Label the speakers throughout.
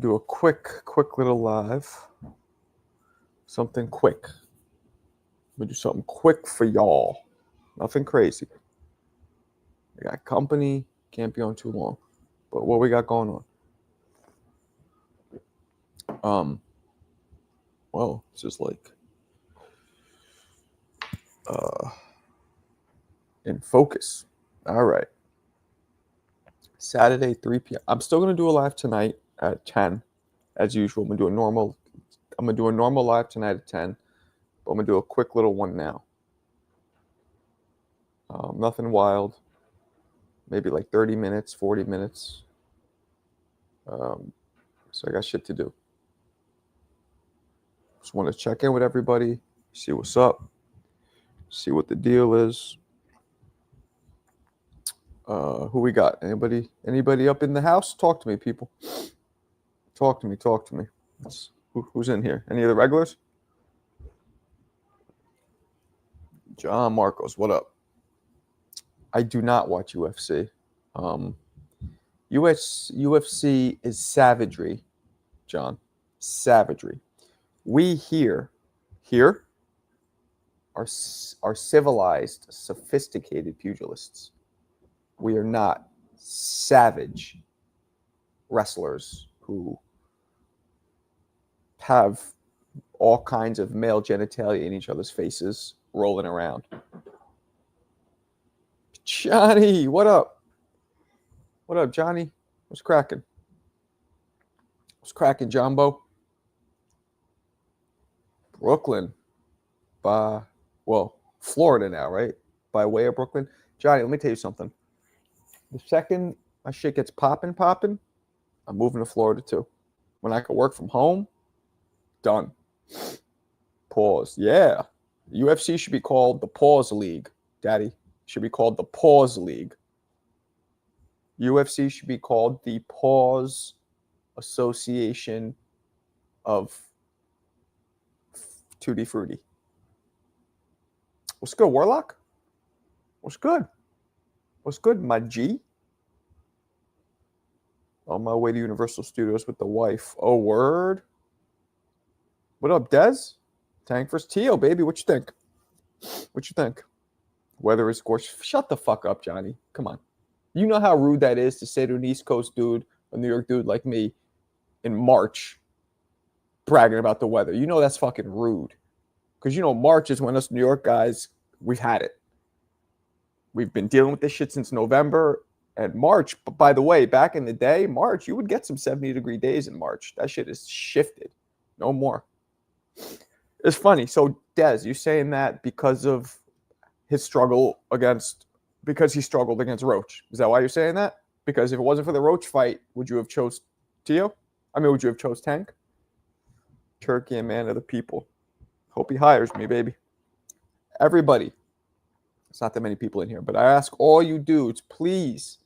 Speaker 1: do a quick little live. Something quick. I'm going to do something quick for y'all. Nothing crazy. I got company. Can't be on too long. But what we got going on? Well, it's just like in focus. All right. Saturday, 3 p.m. I'm still gonna do a live tonight at 10, as usual. I'm gonna do a normal live tonight at 10, but I'm gonna do a quick little one now. Nothing wild. Maybe like 30 minutes, 40 minutes. So I got shit to do. Just want to check in with everybody, see what's up, see what the deal is. Who we got? Anybody up in the house? Talk to me, people. Talk to me. Who's in here? Any of the regulars? John Marcos, what up? I do not watch UFC. UFC is savagery, John. Savagery. We here are civilized, sophisticated pugilists. We are not savage wrestlers who have all kinds of male genitalia in each other's faces rolling around. Johnny, what up? What up, Johnny? What's cracking? What's cracking, Jumbo? Brooklyn. Florida now, right? By way of Brooklyn. Johnny, let me tell you something. The second my shit gets popping, I'm moving to Florida too. When I can work from home, done. Pause. Yeah. UFC should be called the Pause League, Daddy. Should be called the Pause League. UFC should be called the Pause Association of Tutti Frutti. What's good, Warlock? What's good? What's good, my G? On my way to Universal Studios with the wife. Oh, word. What up, Dez? Tank vs. Teo, baby. What you think? What you think? Weather is gorgeous. Shut the fuck up, Johnny. Come on. You know how rude that is to say to an East Coast dude, a New York dude like me, in March, bragging about the weather. You know that's fucking rude. Because, March is when us New York guys, we've had it. We've been dealing with this shit since November and March. But by the way, back in the day, March, you would get some 70-degree days in March. That shit is shifted. No more. It's funny. So, Des, you saying that because of his struggle because he struggled against Roach. Is that why you're saying that? Because if it wasn't for the Roach fight, would you have chose Teo? Would you have chose Tank? Turkey and man of the people. Hope he hires me, baby. Everybody. It's not that many people in here, but I ask all you dudes, please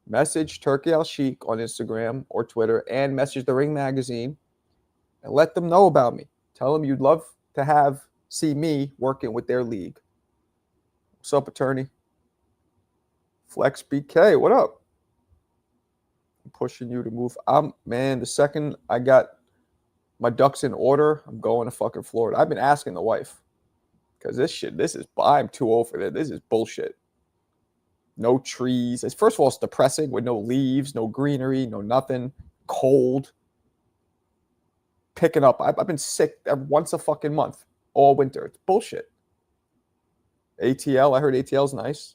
Speaker 1: message Turkey Al Sheikh on Instagram or Twitter and message the Ring Magazine and let them know about me. Tell them you'd love to see me working with their league. What's up, attorney? Flex BK, what up? I'm pushing you to move. The second I got my ducks in order, I'm going to fucking Florida. I've been asking the wife. Because I'm too old for this. This is bullshit. No trees. First of all, it's depressing with no leaves, no greenery, no nothing. Cold. Picking up. I've been sick once a fucking month. All winter. It's bullshit. ATL, I heard ATL's nice.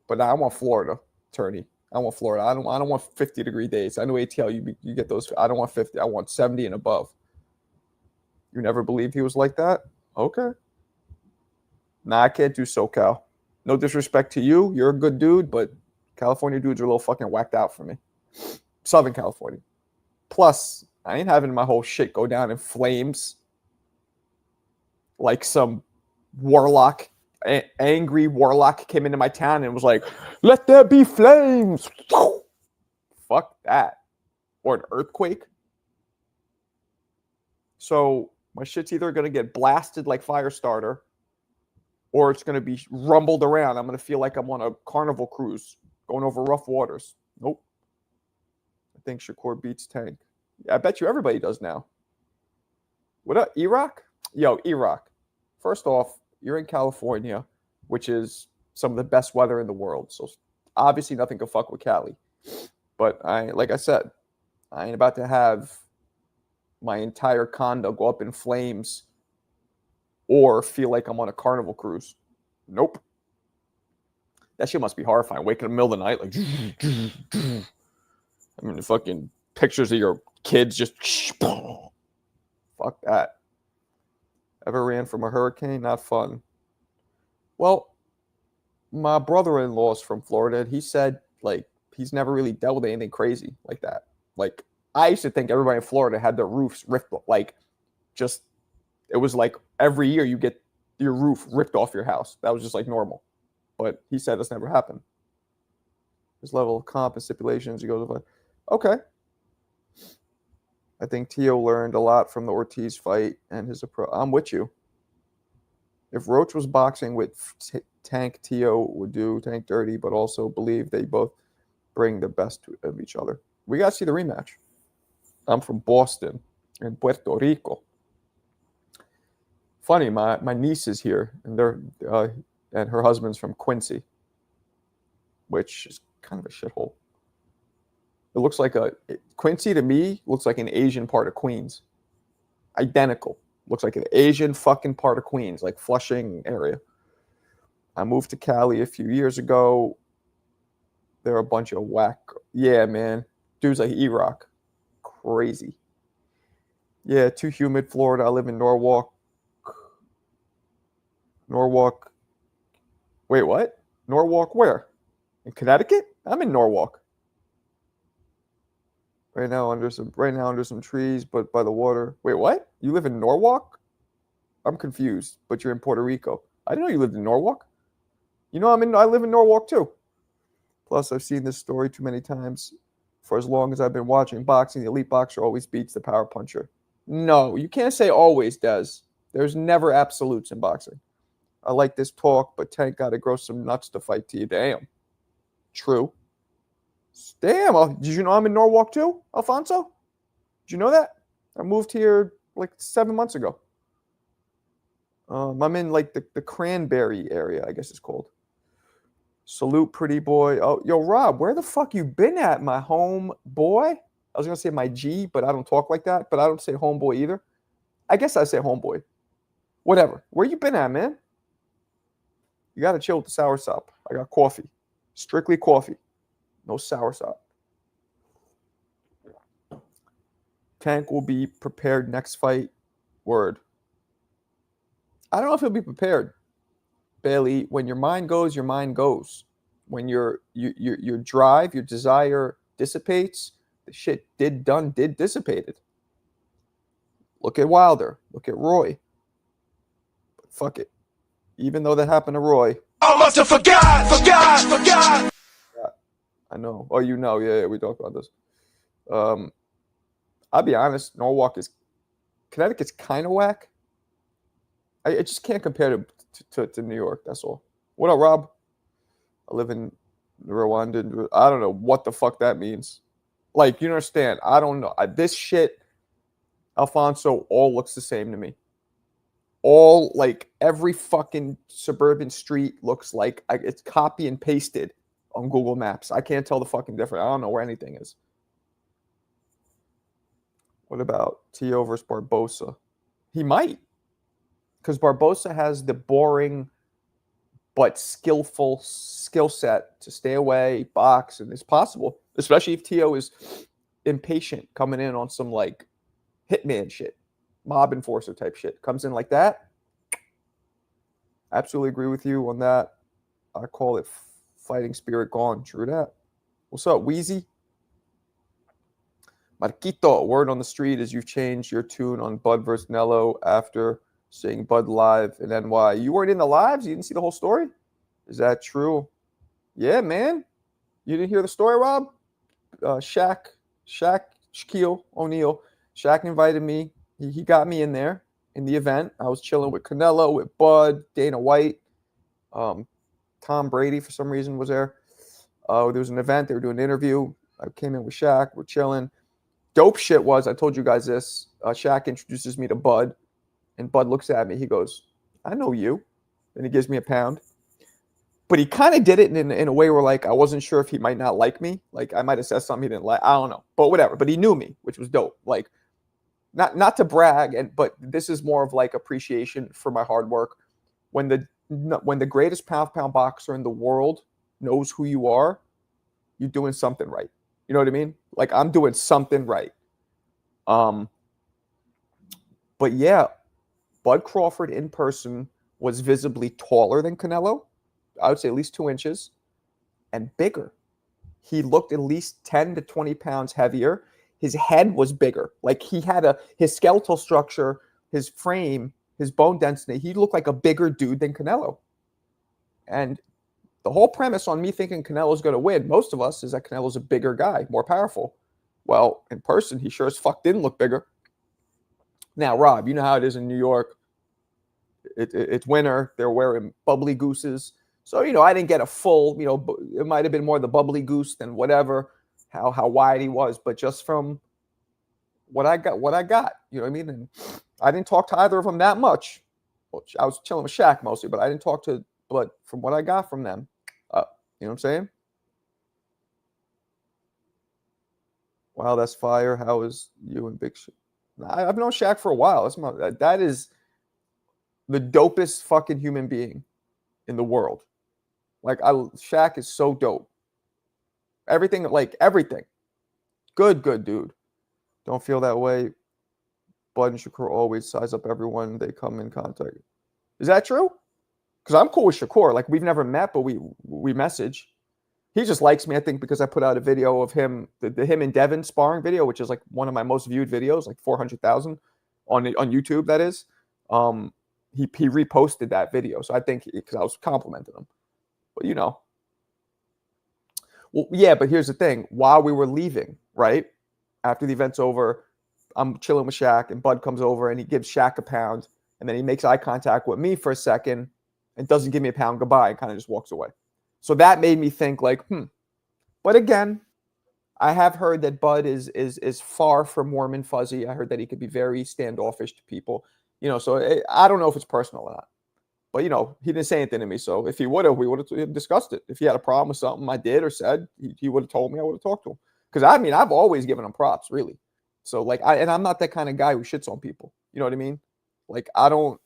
Speaker 1: But now I want Florida, attorney. I want Florida. I don't want 50-degree days. I know ATL, you get those. I don't want 50. I want 70 and above. You never believed he was like that? Okay. Nah, I can't do SoCal. No disrespect to you. You're a good dude, but California dudes are a little fucking whacked out for me. Southern California. Plus, I ain't having my whole shit go down in flames like some warlock, angry warlock came into my town and was like, let there be flames. Fuck that. Or an earthquake. So my shit's either going to get blasted like Firestarter or it's going to be rumbled around. I'm going to feel like I'm on a carnival cruise going over rough waters. Nope. I think Shakur beats Tank. I bet you everybody does now. What up, Iraq? Yo, Iraq. First off, you're in California, which is some of the best weather in the world. So obviously nothing can fuck with Cali. But like I said, I ain't about to have my entire condo go up in flames or feel like I'm on a carnival cruise. Nope. That shit must be horrifying. Waking up in the middle of the night, like, I mean, the fucking pictures of your kids just, fuck that. Ever ran from a hurricane? Not fun. Well, my brother-in-law's from Florida, and he said, like, he's never really dealt with anything crazy like that. Like, I used to think everybody in Florida had their roofs ripped, like, just, it was like every year you get your roof ripped off your house. That was just like normal. But he said it's never happened. His level of comp and stipulations, he goes, okay. I think Teo learned a lot from the Ortiz fight and his approach. I'm with you. If Roach was boxing with Tank, Teo would do Tank dirty, but also believe they both bring the best of each other. We got to see the rematch. I'm from Boston and Puerto Rico. Funny, my niece is here, and and her husband's from Quincy, which is kind of a shithole. It looks like Quincy to me looks like an Asian part of Queens. Identical. Looks like an Asian fucking part of Queens, like Flushing area. I moved to Cali a few years ago. They're a bunch of whack. Yeah, man. Dudes like E-Rock. Crazy. Yeah, too humid, Florida. I live in Norwalk. Norwalk. Wait, what? Norwalk where? In Connecticut? I'm in Norwalk. Right now under some trees, but by the water. Wait, what? You live in Norwalk? I'm confused, but you're in Puerto Rico. I didn't know you lived in Norwalk. You know, I live in Norwalk too. Plus, I've seen this story too many times. For as long as I've been watching boxing, the elite boxer always beats the power puncher. No, you can't say always, Des. There's never absolutes in boxing. I like this talk, but Tank got to grow some nuts to fight to you. Damn. True. Damn. Did you know I'm in Norwalk too, Alfonso? Did you know that? I moved here like 7 months ago. I'm in like the Cranberry area, I guess it's called. Salute, pretty boy. Oh, yo, Rob, where the fuck you been at, my home boy? I was going to say my G, but I don't talk like that. But I don't say homeboy either. I guess I say homeboy. Whatever. Where you been at, man? You got to chill with the soursop. I got coffee. Strictly coffee. No soursop. Tank will be prepared next fight. Word. I don't know if he'll be prepared. Bailey, when your mind goes, your mind goes. When your drive, your desire dissipates, the shit did dissipated. Look at Wilder. Look at Roy. But fuck it. Even though that happened to Roy.
Speaker 2: I must have forgot.
Speaker 1: Yeah, I know. Oh, you know. Yeah, we talked about this. I'll be honest. Connecticut's kind of whack. I just can't compare to New York. That's all. What up, Rob? I live in Rwanda. I don't know what the fuck that means. Like, you understand? I don't know. This shit, Alfonso, all looks the same to me. All, like, every fucking suburban street looks like it's copy and pasted on Google Maps. I can't tell the fucking difference. I don't know where anything is. What about Teo versus Barbosa? He might. Because Barbosa has the boring but skillful skill set to stay away, box, and it's possible. Especially if Teo is impatient coming in on some, like, hitman shit. Mob enforcer type shit. Comes in like that. Absolutely agree with you on that. I call it fighting spirit gone. True that. What's up, Wheezy? Marquito, word on the street is you've changed your tune on Bud versus Canelo after seeing Bud live in NY. You weren't in the lives? You didn't see the whole story? Is that true? Yeah, man. You didn't hear the story, Rob? Shaquille O'Neal. Shaq invited me. He got me in there in the event. I was chilling with Canelo, with Bud, Dana White. Tom Brady, for some reason, was there. There was an event. They were doing an interview. I came in with Shaq. We're chilling. Dope shit was, I told you guys this. Shaq introduces me to Bud, and Bud looks at me. He goes, "I know you," and he gives me a pound. But he kind of did it in a way where, like, I wasn't sure if he might not like me. Like, I might have said something he didn't like. I don't know, but whatever. But he knew me, which was dope. Like, not to brag, but this is more of like appreciation for my hard work. When the greatest pound for pound boxer in the world knows who you are, you're doing something right. You know what I mean? Like, I'm doing something right. But yeah, Bud Crawford in person was visibly taller than Canelo. I would say at least 2 inches, and bigger. He looked at least 10 to 20 pounds heavier. His head was bigger. Like, he had his skeletal structure, his frame, his bone density. He looked like a bigger dude than Canelo. And the whole premise on me thinking Canelo's going to win, most of us, is that Canelo's a bigger guy, more powerful. Well, in person, he sure as fuck didn't look bigger. Now, Rob, you know how it is in New York. It's winter. They're wearing bubbly gooses. So, I didn't get a full, it might have been more the bubbly goose than whatever, how wide he was. But just from what I got, you know what I mean? And I didn't talk to either of them that much. Well, I was chilling with Shaq mostly, but I didn't talk to, but from what I got from them, you know what I'm saying? Wow, that's fire. How is you and Big Shaq? I've known Shaq for a while. That is the dopest fucking human being in the world. Like, Shaq is so dope. Everything. Good dude. Don't feel that way. Bud and Shakur always size up everyone they come in contact. Is that true? Because I'm cool with Shakur. Like, we've never met, but we message. He just likes me, I think, because I put out a video of him, the him and Devin sparring video, which is like one of my most viewed videos, like 400,000 on YouTube. That is. He reposted that video, so I think because I was complimenting him. But well, yeah. But here's the thing: while we were leaving, right after the event's over, I'm chilling with Shaq, and Bud comes over and he gives Shaq a pound, and then he makes eye contact with me for a second, and doesn't give me a pound goodbye, and kind of just walks away. So that made me think, like, But again, I have heard that Bud is far from warm and fuzzy. I heard that he could be very standoffish to people. So I don't know if it's personal or not. But, he didn't say anything to me. So if he would have, we would have discussed it. If he had a problem with something I did or said, he would have told me. I would have talked to him. Because, I've always given him props, really. So, like, I'm not that kind of guy who shits on people. You know what I mean? Like, I don't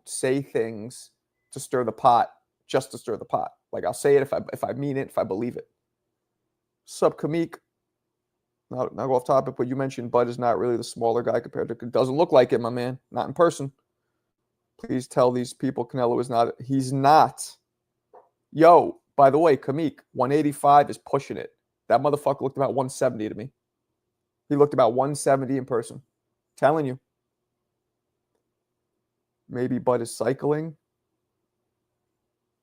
Speaker 1: say things to stir the pot just to stir the pot. Like, I'll say it if I mean it, if I believe it. Sup, Kamik? Not go off topic, but you mentioned Bud is not really the smaller guy compared to. Doesn't look like it, my man. Not in person. Please tell these people Canelo is not. He's not. Yo, by the way, Kamik, 185 is pushing it. That motherfucker looked about 170 to me. He looked about 170 in person. Telling you. Maybe Bud is cycling.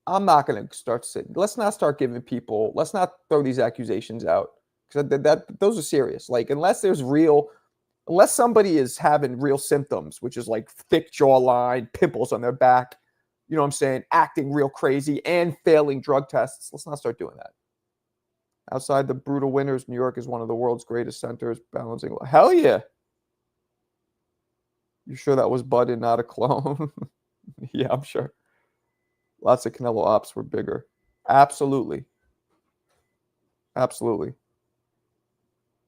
Speaker 1: I'm not going to start saying. Let's not start giving people. Let's not throw these accusations out. Because those are serious. Like, unless somebody is having real symptoms, which is like thick jawline, pimples on their back, you know what I'm saying, acting real crazy and failing drug tests, let's not start doing that. Outside the brutal winters, New York is one of the world's greatest centers, balancing. Hell yeah. You sure that was Bud and not a clone? Yeah, I'm sure. Lots of Canelo ops were bigger. Absolutely. Absolutely.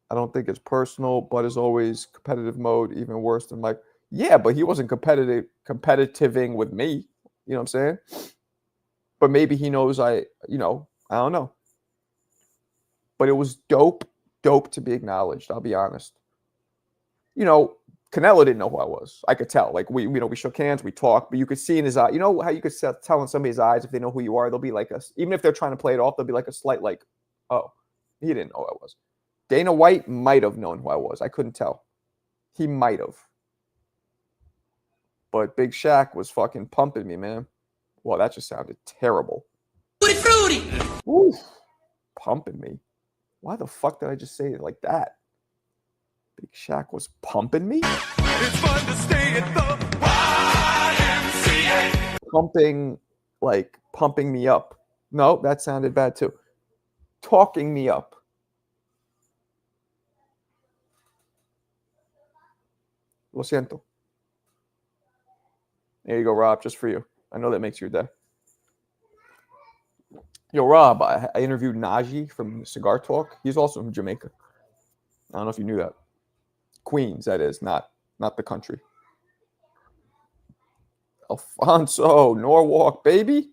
Speaker 1: I don't think it's personal. Bud is always competitive mode, even worse than Mike. Yeah, but he wasn't competitiving with me. You know what I'm saying? But maybe he knows I don't know. But it was dope to be acknowledged. I'll be honest. Canelo didn't know who I was. I could tell. Like, we shook hands, we talked, but you could see in his eye. You know how you could tell in somebody's eyes if they know who you are? They'll be like even if they're trying to play it off, they'll be like a slight like, oh, he didn't know who I was. Dana White might have known who I was. I couldn't tell. He might have. But Big Shaq was fucking pumping me, man. Well, that just sounded terrible. Fruity. Ooh, pumping me. Why the fuck did I just say it like that? Big Shaq was pumping me? It's fun to stay at the YMCA. Pumping me up. No, that sounded bad too. Talking me up. Lo siento. There you go, Rob, just for you. I know that makes your day. Yo, Rob, I interviewed Najee from Cigar Talk. He's also from Jamaica. I don't know if you knew that. Queens, that is, not the country. Alfonso, Norwalk, baby.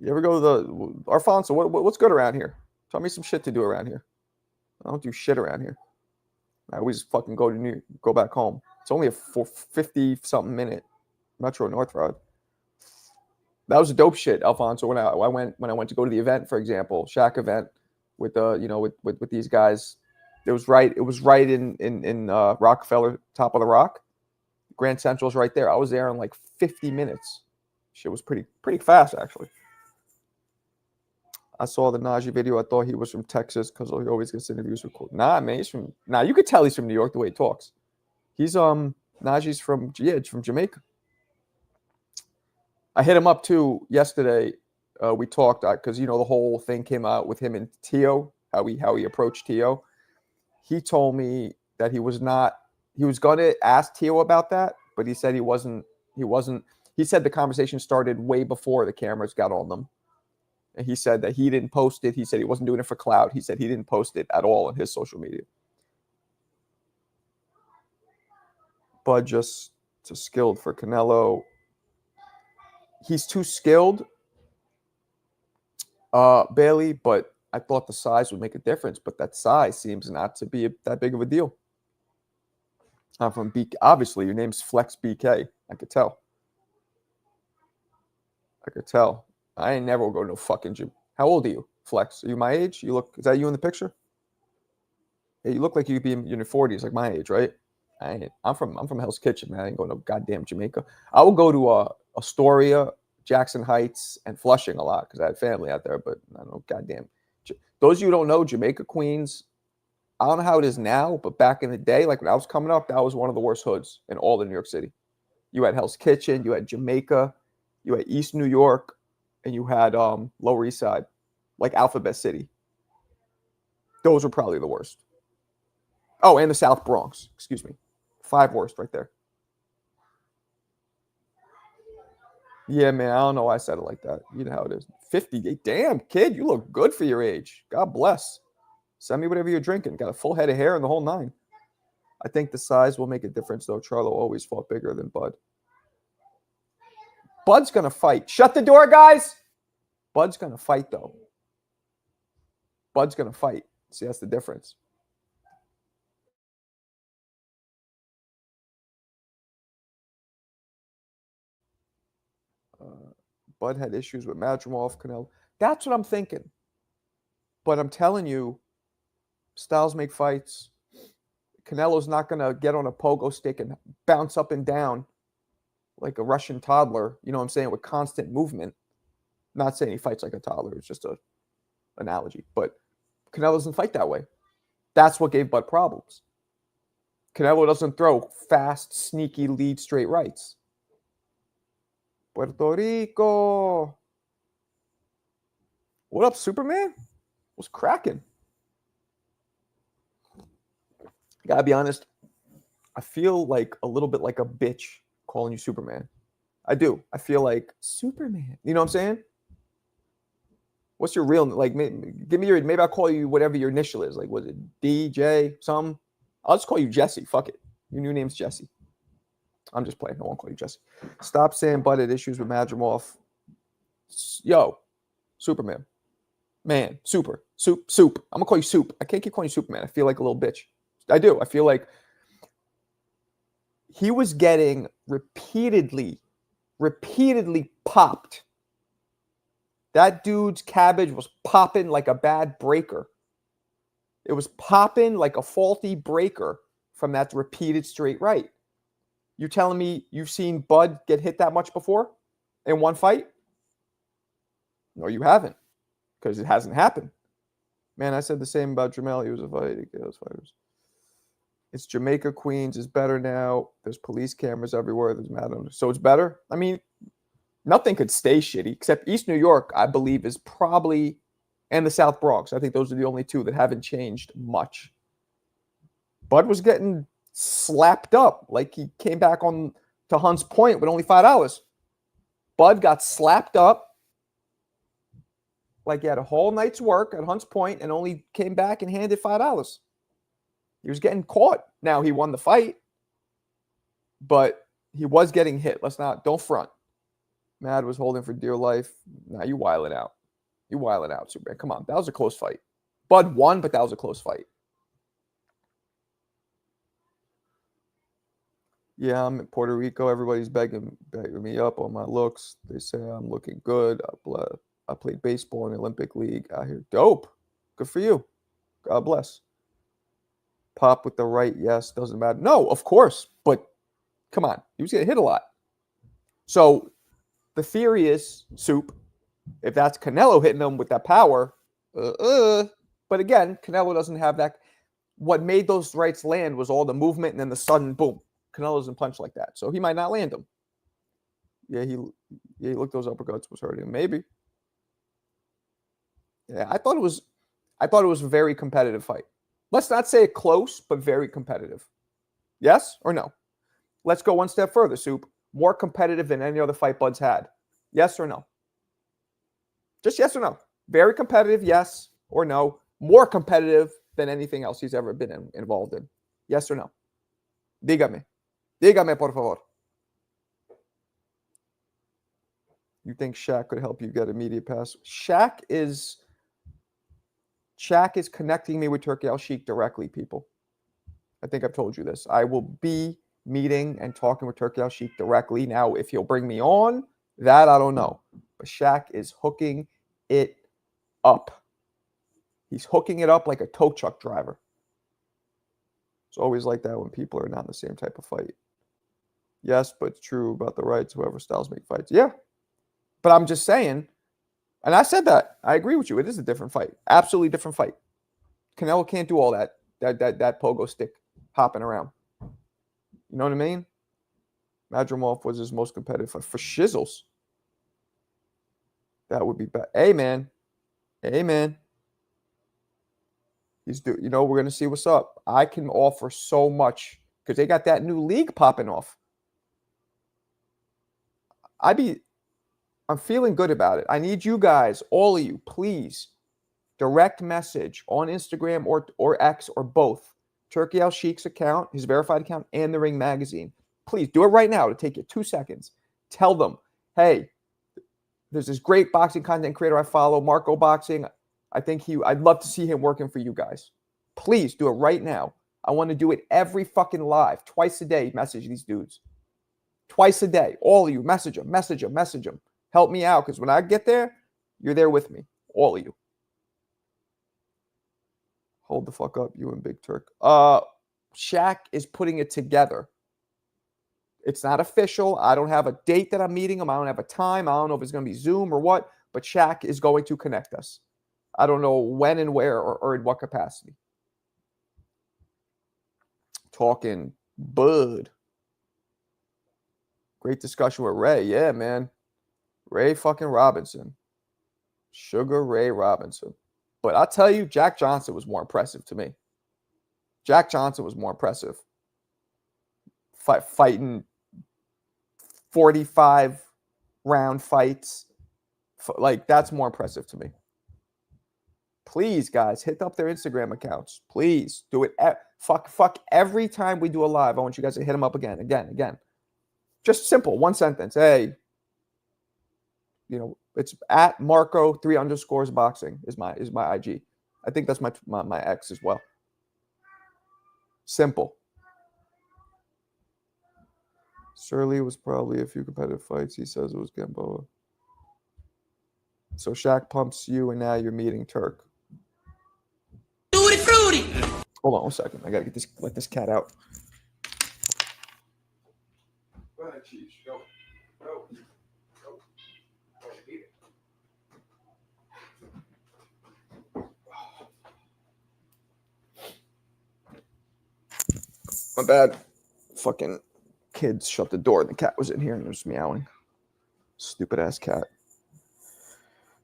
Speaker 1: You ever go to the Alfonso? What's good around here? Tell me some shit to do around here. I don't do shit around here. I always fucking go back home. It's only a 50-something minute Metro North Road. That was a dope shit, Alfonso. When I went to go to the event, for example, Shaq event with with these guys, it was right in Rockefeller, top of the rock. Grand Central's right there. I was there in like 50 minutes. Shit was pretty fast, actually. I saw the Najee video. I thought he was from Texas because he always gets interviews with quote. Nah, man, he's from. Nah, you could tell he's from New York the way he talks. He's Najee's from Jamaica. I hit him up too yesterday. We talked because the whole thing came out with him and Teo, how he approached Teo. He told me that he was going to ask Teo about that, but he said he wasn't. He said the conversation started way before the cameras got on them. And he said that he didn't post it. He said he wasn't doing it for clout. He said he didn't post it at all on his social media. Bud just too skilled for Canelo. He's too skilled, Bailey, but I thought the size would make a difference. But that size seems not to be that big of a deal. I'm from BK. Obviously, your name's Flex BK. I could tell. I ain't never go to no fucking gym. How old are you, Flex? Are you my age? Is that you in the picture? Yeah, you look like you'd be in your 40s, like my age, right? I'm from Hell's Kitchen, man. I ain't going to goddamn Jamaica. I will go to Astoria, Jackson Heights, and Flushing a lot because I had family out there, but I don't know, goddamn. Those of you who don't know, Jamaica, Queens, I don't know how it is now, but back in the day, like when I was coming up, that was one of the worst hoods in all of New York City. You had Hell's Kitchen, you had Jamaica, you had East New York, and you had Lower East Side, like Alphabet City. Those were probably the worst. Oh, and the South Bronx. Excuse me. 5 worst right there. Yeah, man. I don't know why I said it like that. You know how it is. 50. Damn, kid. You look good for your age. God bless. Send me whatever you're drinking. Got a full head of hair and the whole 9. I think the size will make a difference, though. Charlo always fought bigger than Bud. Bud's going to fight. Shut the door, guys. Bud's going to fight, though. Bud's going to fight. See, that's the difference. Bud had issues with Madrimov, Canelo. That's what I'm thinking. But I'm telling you, styles make fights. Canelo's not going to get on a pogo stick and bounce up and down like a Russian toddler, you know what I'm saying, with constant movement. Not saying he fights like a toddler. It's just an analogy. But Canelo doesn't fight that way. That's what gave Bud problems. Canelo doesn't throw fast, sneaky lead straight rights. Puerto Rico. What up, Superman? What's cracking? Gotta be honest. I feel like a little bit like a bitch calling you Superman. I do. I feel like Superman. You know what I'm saying? What's your real, like, give me maybe I'll call you whatever your initial is. Like, was it DJ, something? I'll just call you Jesse. Fuck it. Your new name's Jesse. I'm just playing. I won't call you Jesse. Stop saying Bud had issues with Madrimov. Yo, Superman. Man, soup. I'm going to call you Soup. I can't keep calling you Superman. I feel like a little bitch. I do. I feel like he was getting repeatedly popped. That dude's cabbage was popping like a bad breaker. It was popping like a faulty breaker from that repeated straight right. You're telling me you've seen Bud get hit that much before in one fight? No, you haven't, because it hasn't happened. Man, I said the same about Jamel. He was a fight against fighters. It's Jamaica, Queens is better now. There's police cameras everywhere. There's Madam. So it's better? I mean, nothing could stay shitty, except East New York, I believe, is probably, and the South Bronx. I think those are the only two that haven't changed much. Bud was getting slapped up like he came back on to Hunt's Point with only $5. Bud got slapped up like he had a whole night's work at Hunt's Point and only came back and handed $5. He was getting caught. Now he won the fight, but he was getting hit. Don't front. Mad was holding for dear life. Nah, you wiling out. You wiling out, Superman. Come on. That was a close fight. Bud won, but that was a close fight. Yeah, I'm in Puerto Rico. Everybody's begging me up on my looks. They say I'm looking good. I played baseball in the Olympic League out here. Dope. Good for you. God bless. Pop with the right, yes. Doesn't matter. No, of course. But come on. He was getting hit a lot. So the theory is, Soup, if that's Canelo hitting him with that power, but again, Canelo doesn't have that. What made those rights land was all the movement and then the sudden boom. Canelo doesn't punch like that, so he might not land them. Yeah, he looked those uppercuts was hurting him. Maybe. Yeah, I thought it was a very competitive fight. Let's not say it close, but very competitive. Yes or no? Let's go one step further, Soup. More competitive than any other fight Bud's had. Yes or no? Just yes or no. Very competitive, yes or no. More competitive than anything else he's ever been involved in. Yes or no? Dígame. Dígame, por favor. You think Shaq could help you get a media pass? Shaq is connecting me with Turkey Al-Sheikh directly, people. I think I've told you this. I will be meeting and talking with Turkey Al-Sheikh directly. Now, if he'll bring me on, that I don't know. But Shaq is hooking it up. He's hooking it up like a tow truck driver. It's always like that when people are not in the same type of fight. Yes, but it's true about the rights, whoever styles make fights. Yeah. But I'm just saying, and I said that. I agree with you. It is a different fight. Absolutely different fight. Canelo can't do all that pogo stick hopping around. You know what I mean? Madrimov was his most competitive fight. For shizzles. That would be bad. Hey, man. Hey, man. We're going to see what's up. I can offer so much because they got that new league popping off. I'm feeling good about it. I need you guys, all of you, please direct message on Instagram or X or both. Turkey Al-Sheikh's account, his verified account, and the Ring Magazine. Please do it right now. It'll take you 2 seconds. Tell them, hey, there's this great boxing content creator I follow, Marco Boxing. I'd love to see him working for you guys. Please do it right now. I want to do it every fucking live, twice a day. Message these dudes. Twice a day. All of you, message them. Help me out, because when I get there, you're there with me. All of you. Hold the fuck up, you and Big Turk. Shaq is putting it together. It's not official. I don't have a date that I'm meeting him. I don't have a time. I don't know if it's going to be Zoom or what, but Shaq is going to connect us. I don't know when and where or in what capacity. Talking Bud. Great discussion with Ray. Yeah, man. Ray fucking Robinson. Sugar Ray Robinson. But I'll tell you, Jack Johnson was more impressive to me. Jack Johnson was more impressive. Fighting 45-round fights. Like, that's more impressive to me. Please, guys, hit up their Instagram accounts. Please do it. Fuck every time we do a live. I want you guys to hit them up again. Just simple, one sentence. Hey, it's at Marco 3_ boxing is my IG. I think that's my ex as well. Simple. Surly was probably a few competitive fights. He says it was Gamboa. So Shaq pumps you, and now you're meeting Turk. Fruity. Hold on 1 second. I gotta let this cat out. Go ahead, Chief. Go. Eat it. My bad. Fucking kids shut the door and the cat was in here and it was meowing. Stupid ass cat.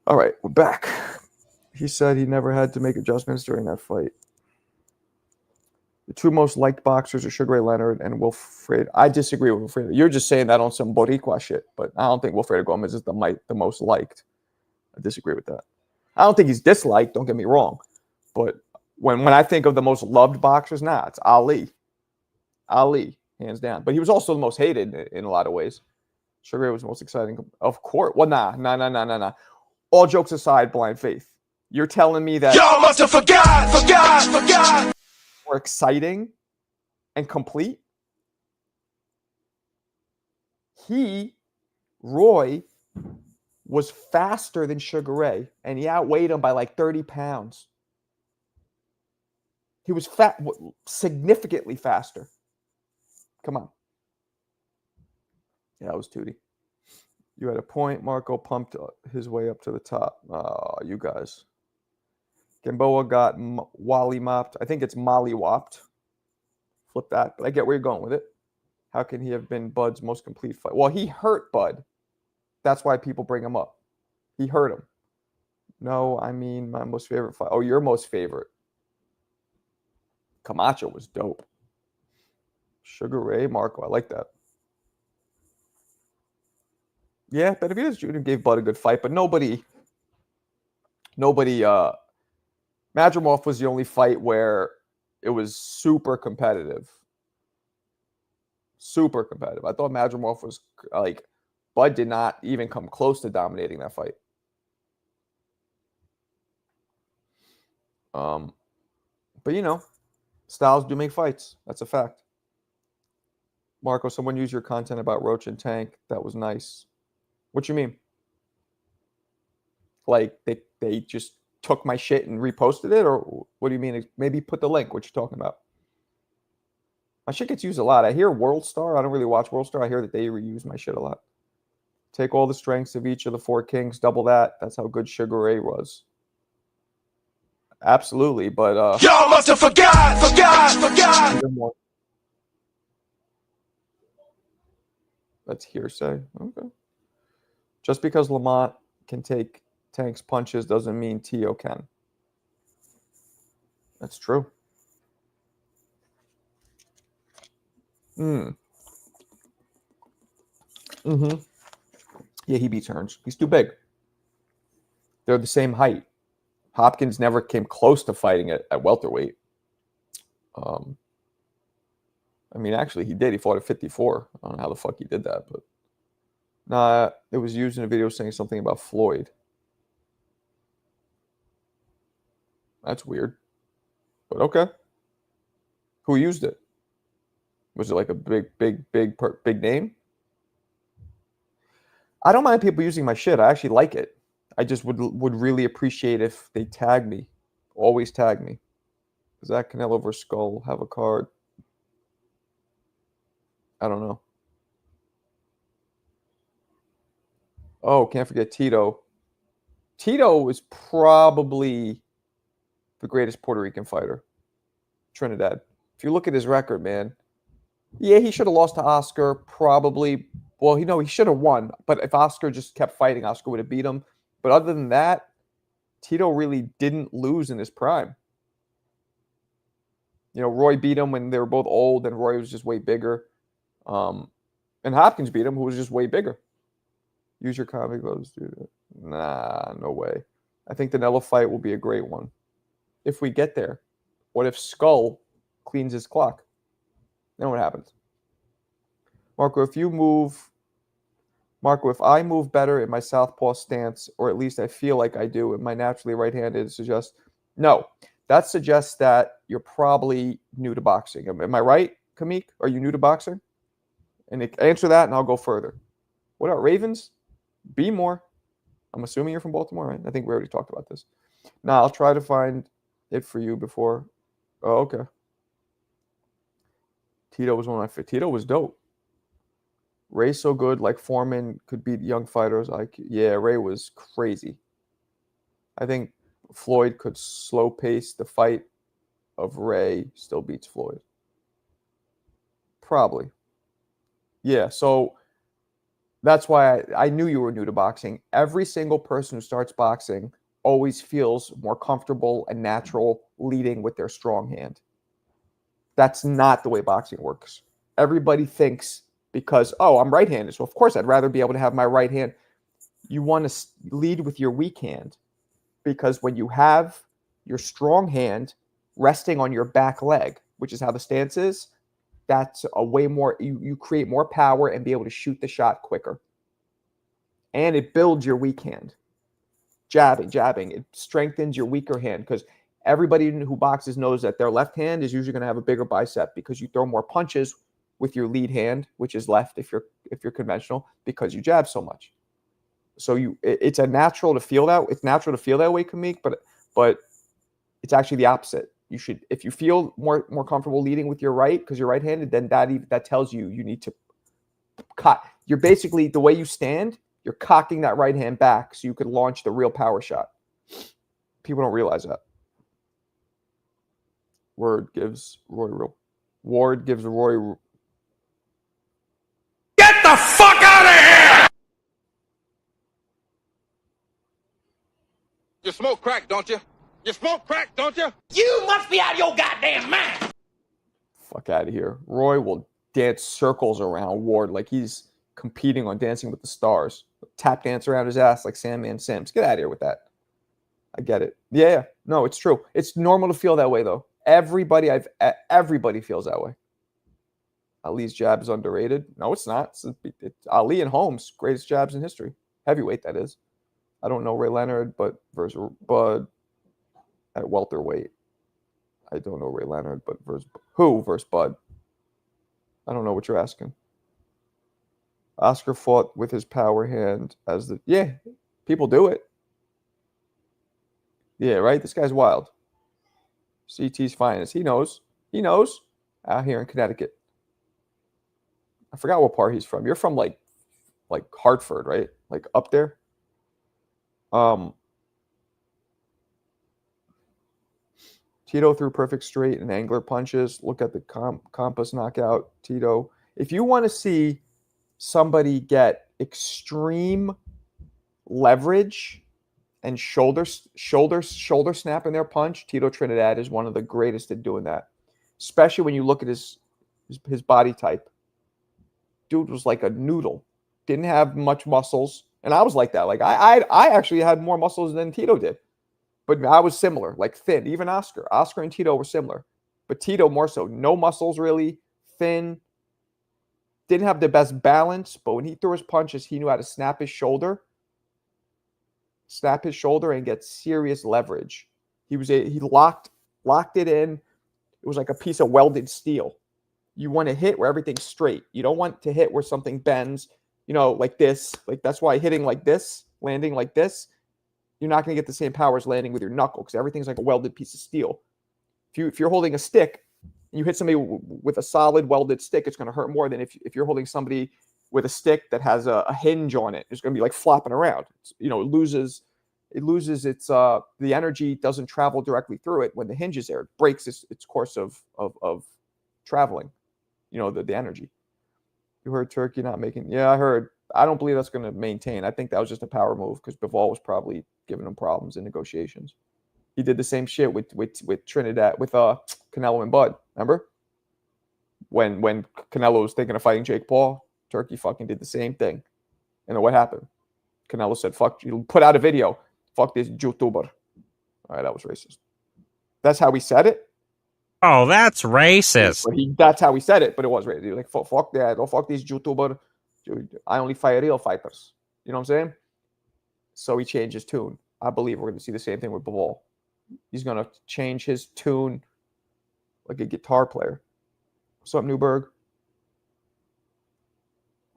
Speaker 1: All right, we're back. He said he never had to make adjustments during that fight. The two most liked boxers are Sugar Ray Leonard and Wilfredo. I disagree with Wilfredo. You're just saying that on some Boricua shit, but I don't think Wilfredo Gomez is the most liked. I disagree with that. I don't think he's disliked, don't get me wrong. But when I think of the most loved boxers, it's Ali. Ali, hands down. But he was also the most hated in a lot of ways. Sugar Ray was the most exciting. Of course. Well, nah. All jokes aside, Blind Faith. You're telling me that
Speaker 2: Y'all must have forgot.
Speaker 1: more exciting and complete? Roy, was faster than Sugar Ray, and he outweighed him by like 30 pounds. He was significantly faster. Come on. Yeah, that was Tootie. You had a point. Marco pumped his way up to the top. Oh, you guys. Gamboa got Wally mopped. I think it's Molly whopped. Flip that. But I get where you're going with it. How can he have been Bud's most complete fight? Well, he hurt Bud. That's why people bring him up. He hurt him. No, I mean my most favorite fight. Oh, your most favorite. Camacho was dope. Sugar Ray, Marco. I like that. Yeah, Benavidez Jr. gave Bud a good fight, but nobody. Madrimov was the only fight where it was super competitive. Super competitive. I thought Madrimov was like, Bud did not even come close to dominating that fight. But you know, styles do make fights. That's a fact. Marco, someone used your content about Roach and Tank. That was nice. What you mean? Like they just took my shit and reposted it, or what do you mean? Maybe put the link. What you talking about? My shit gets used a lot. I hear World Star. I don't really watch World Star. I hear that they reuse my shit a lot. Take all the strengths of each of the four kings, double that. That's how good Sugar Ray was. Absolutely, but
Speaker 2: Y'all must have forgot.
Speaker 1: That's hearsay. Okay. Just because Lamont can take Tank's punches doesn't mean Teo can. That's true. Yeah, he beats Hearns. He's too big. They're the same height. Hopkins never came close to fighting it at welterweight. I mean, actually, he did. He fought at 54. I don't know how the fuck he did that, but it was used in a video saying something about Floyd. That's weird, but okay. Who used it? Was it like a big name? I don't mind people using my shit. I actually like it. I just would really appreciate if they tag me. Always tag me. Does that Canelo vs. Skull have a card? I don't know. Oh, can't forget Tito. Tito was probably the greatest Puerto Rican fighter. Trinidad. If you look at his record, man. Yeah, he should have lost to Oscar. Probably. Well, he should have won. But if Oscar just kept fighting, Oscar would have beat him. But other than that, Tito really didn't lose in his prime. Roy beat him when they were both old, and Roy was just way bigger. And Hopkins beat him, who was just way bigger. Use your comic gloves, dude. Nah, no way. I think the Canelo fight will be a great one. If we get there. What if Skull cleans his clock? Then what happens? Marco, if I move better in my southpaw stance, or at least I feel like I do, am I naturally right-handed? No. That suggests that you're probably new to boxing. Am I right, Kamik? Are you new to boxing? And answer that, and I'll go further. What about Ravens? Be more. I'm assuming you're from Baltimore, right? I think we already talked about this. I'll try to find it for you before. Oh, okay. Tito was one of my favorites. Tito was dope. Ray's so good, like Foreman could beat young fighters. Yeah, Ray was crazy. I think Floyd could slow pace the fight of Ray, still beats Floyd. Probably. Yeah, so that's why I knew you were new to boxing. Every single person who starts boxing always feels more comfortable and natural leading with their strong hand. That's not the way boxing works. Everybody thinks because, oh, I'm right-handed, so of course I'd rather be able to have my right hand. You want to lead with your weak hand because when you have your strong hand resting on your back leg, which is how the stance is, that's a way more, you create more power and be able to shoot the shot quicker. And it builds your weak hand. Jabbing, it strengthens your weaker hand because everybody who boxes knows that their left hand is usually going to have a bigger bicep because you throw more punches with your lead hand, which is left if you're conventional, because you jab so much. So it's a natural to feel that. It's natural to feel that way, Kamik, but it's actually the opposite. You should, if you feel more comfortable leading with your right because you're right-handed, then that tells you need to cut. You're basically, the way you stand, you're cocking that right hand back so you could launch the real power shot. People don't realize that. Ward gives Roy.
Speaker 2: Get the fuck out of here! You smoke crack, don't you? You smoke crack, don't you?
Speaker 3: You must be out of your goddamn mind.
Speaker 1: Fuck out of here. Roy will dance circles around Ward like he's competing on Dancing with the Stars. Tap dance around his ass like Sandman Sims. Get out of here with that. I get it. Yeah. No, it's true. It's normal to feel that way, though. Everybody feels that way. Ali's jab is underrated. No, it's not. It's Ali and Holmes, greatest jabs in history. Heavyweight, that is. I don't know Ray Leonard, but versus Bud at welterweight. I don't know Ray Leonard, but versus Bud? I don't know what you're asking. Oscar fought with his power hand as the... Yeah, people do it. Yeah, right? This guy's wild. CT's finest. He knows. Out here in Connecticut. I forgot what part he's from. You're from like Hartford, right? Like up there. Tito threw perfect straight and angler punches. Look at the compass knockout. Tito. If you want to see somebody get extreme leverage and shoulder snap in their punch, Tito Trinidad is one of the greatest at doing that. Especially when you look at his body type. Dude was like a noodle. Didn't have much muscles. And I was like that. Like I actually had more muscles than Tito did. But I was similar, like thin. Even Oscar and Tito were similar. But Tito more so. No muscles really, thin. Didn't have the best balance, but when he threw his punches, he knew how to snap his shoulder and get serious leverage. He locked it in. It was like a piece of welded steel. You want to hit where everything's straight. You don't want to hit where something bends, like this. Like that's why hitting like this, landing like this, you're not going to get the same power as landing with your knuckle because everything's like a welded piece of steel. If you're holding a stick, and you hit somebody with a solid welded stick, it's going to hurt more than if you're holding somebody with a stick that has a hinge on it. It's going to be like flopping around. It loses its the energy doesn't travel directly through it when the hinge is there. It breaks its course of traveling. The energy. You heard Turkey not making. Yeah, I heard. I don't believe that's going to maintain. I think that was just a power move because Bivol was probably giving him problems in negotiations. He did the same shit with Trinidad, with Canelo and Bud. Remember? When Canelo was thinking of fighting Jake Paul, Turkey fucking did the same thing. And then what happened? Canelo said, fuck you. Put out a video. Fuck this YouTuber. All right, that was racist. That's how he said it.
Speaker 4: Oh, that's racist.
Speaker 1: But that's how he said it, but it was racist. He was like, fuck that. Don't fuck these YouTuber. I only fight real fighters. You know what I'm saying? So he changed his tune. I believe we're going to see the same thing with Bivol. He's going to change his tune like a guitar player. What's up, Newberg?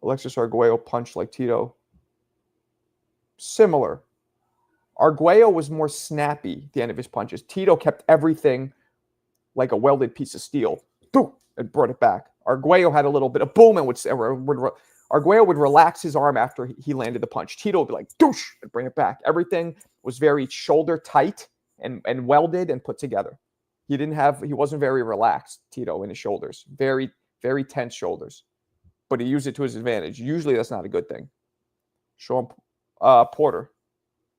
Speaker 1: Alexis Arguello punched like Tito. Similar. Arguello was more snappy at the end of his punches. Tito kept everything like a welded piece of steel. Boom! And brought it back. Arguello had a little bit of boom and Arguello would relax his arm after he landed the punch. Tito would be like, doosh, and bring it back. Everything was very shoulder tight and welded and put together. He wasn't very relaxed, Tito, in his shoulders. Very, very tense shoulders. But he used it to his advantage. Usually that's not a good thing. Sean Porter.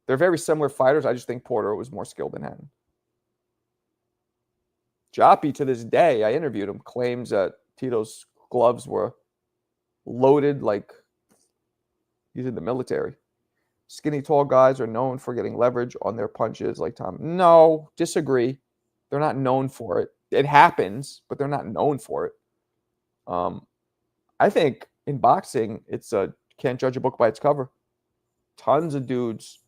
Speaker 1: They're very similar fighters. I just think Porter was more skilled than Hatton. Joppy, to this day, I interviewed him, claims that Tito's gloves were loaded like he's in the military. Skinny, tall guys are known for getting leverage on their punches like Tom. No, disagree. They're not known for it. It happens, but they're not known for it. I think in boxing, it's can't judge a book by its cover. Tons of dudes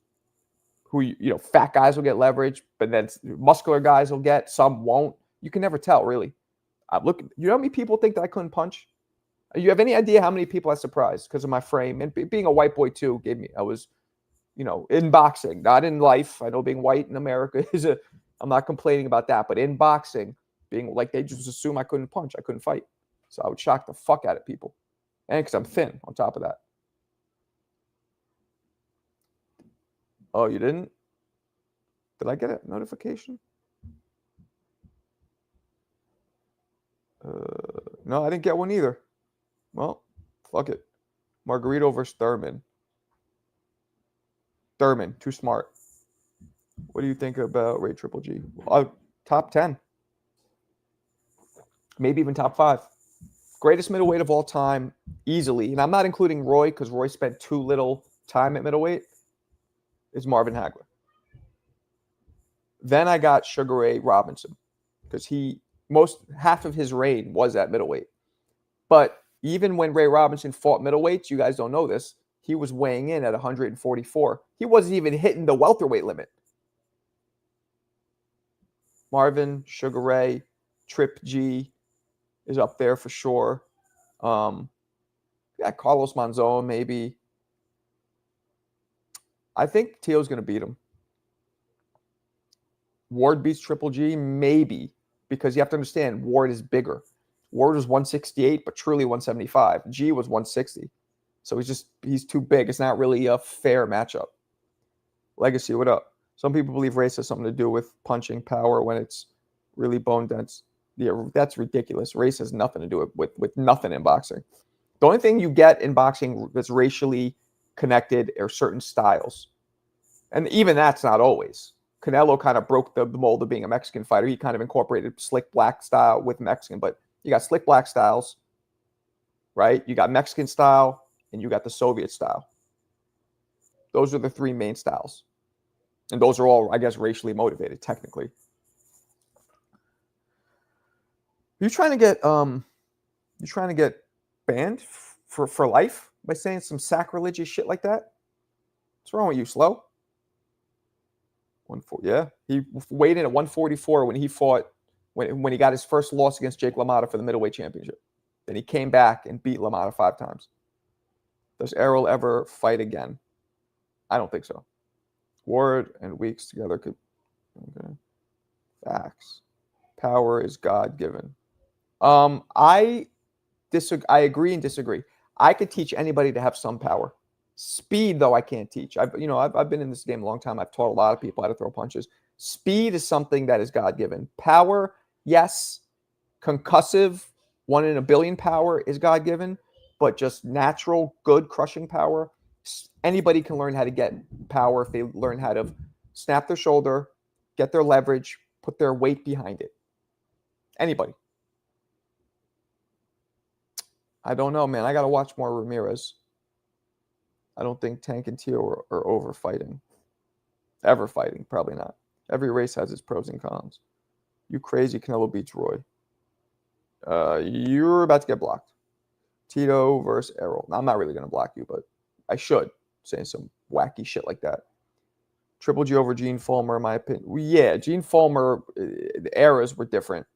Speaker 1: who, fat guys will get leverage, but then muscular guys will get, some won't. You can never tell, really. Look, you know how many people think that I couldn't punch? You have any idea how many people I surprised because of my frame? And being a white boy, too, I was, in boxing, not in life. I know being white in America I'm not complaining about that. But in boxing, being like, they just assume I couldn't punch. I couldn't fight. So I would shock the fuck out of people. And because I'm thin on top of that. Oh, you didn't? Did I get a notification? No, I didn't get one either. Well, fuck it. Margarito versus Thurman. Thurman, too smart. What do you think about Ray Triple G? Top 10. Maybe even top 5. Greatest middleweight of all time, easily. And I'm not including Roy because Roy spent too little time at middleweight. Is Marvin Hagler. Then I got Sugar Ray Robinson because half of his reign was at middleweight. But even when Ray Robinson fought middleweights, you guys don't know this, he was weighing in at 144. He wasn't even hitting the welterweight limit. Marvin, Sugar Ray, Trip G is up there for sure. Yeah, Carlos Monzon maybe. I think Teo's going to beat him. Ward beats Triple G, maybe, because you have to understand Ward is bigger. Ward was 168, but truly 175. G was 160. So he's too big. It's not really a fair matchup. Legacy, what up? Some people believe race has something to do with punching power when it's really bone dense. Yeah, that's ridiculous. Race has nothing to do with nothing in boxing. The only thing you get in boxing that's racially connected are certain styles. And even that's not always. Canelo kind of broke the mold of being a Mexican fighter. He kind of incorporated slick black style with Mexican, but you got slick black styles, right? You got Mexican style and you got the Soviet style. Those are the 3 main styles. And those are all, I guess, racially motivated, technically. You trying to get banned for life by saying some sacrilegious shit like that? What's wrong with you, Slow? 140, yeah. He weighed in at 144 when he fought when he got his first loss against Jake LaMotta for the middleweight championship. Then he came back and beat LaMotta 5 times. Does Errol ever fight again? I don't think so. Ward and Weeks together could. Okay. Facts. Power is God-given. I agree and disagree. I could teach anybody to have some power. Speed, though, I can't teach. I've been in this game a long time. I've taught a lot of people how to throw punches. Speed is something that is God-given. Power, yes. Concussive, 1 in a billion power is God-given, but just natural, good crushing power. Anybody can learn how to get power if they learn how to snap their shoulder, get their leverage, put their weight behind it. Anybody. I don't know, man. I got to watch more Ramirez. I don't think Tank and Teo are over fighting. Ever fighting. Probably not. Every race has its pros and cons. You crazy. Canelo beats Roy. You're about to get blocked. Tito versus Errol. Now, I'm not really going to block you, but I should. Saying some wacky shit like that. Triple G over Gene Fulmer, in my opinion. Yeah, Gene Fulmer, the eras were different.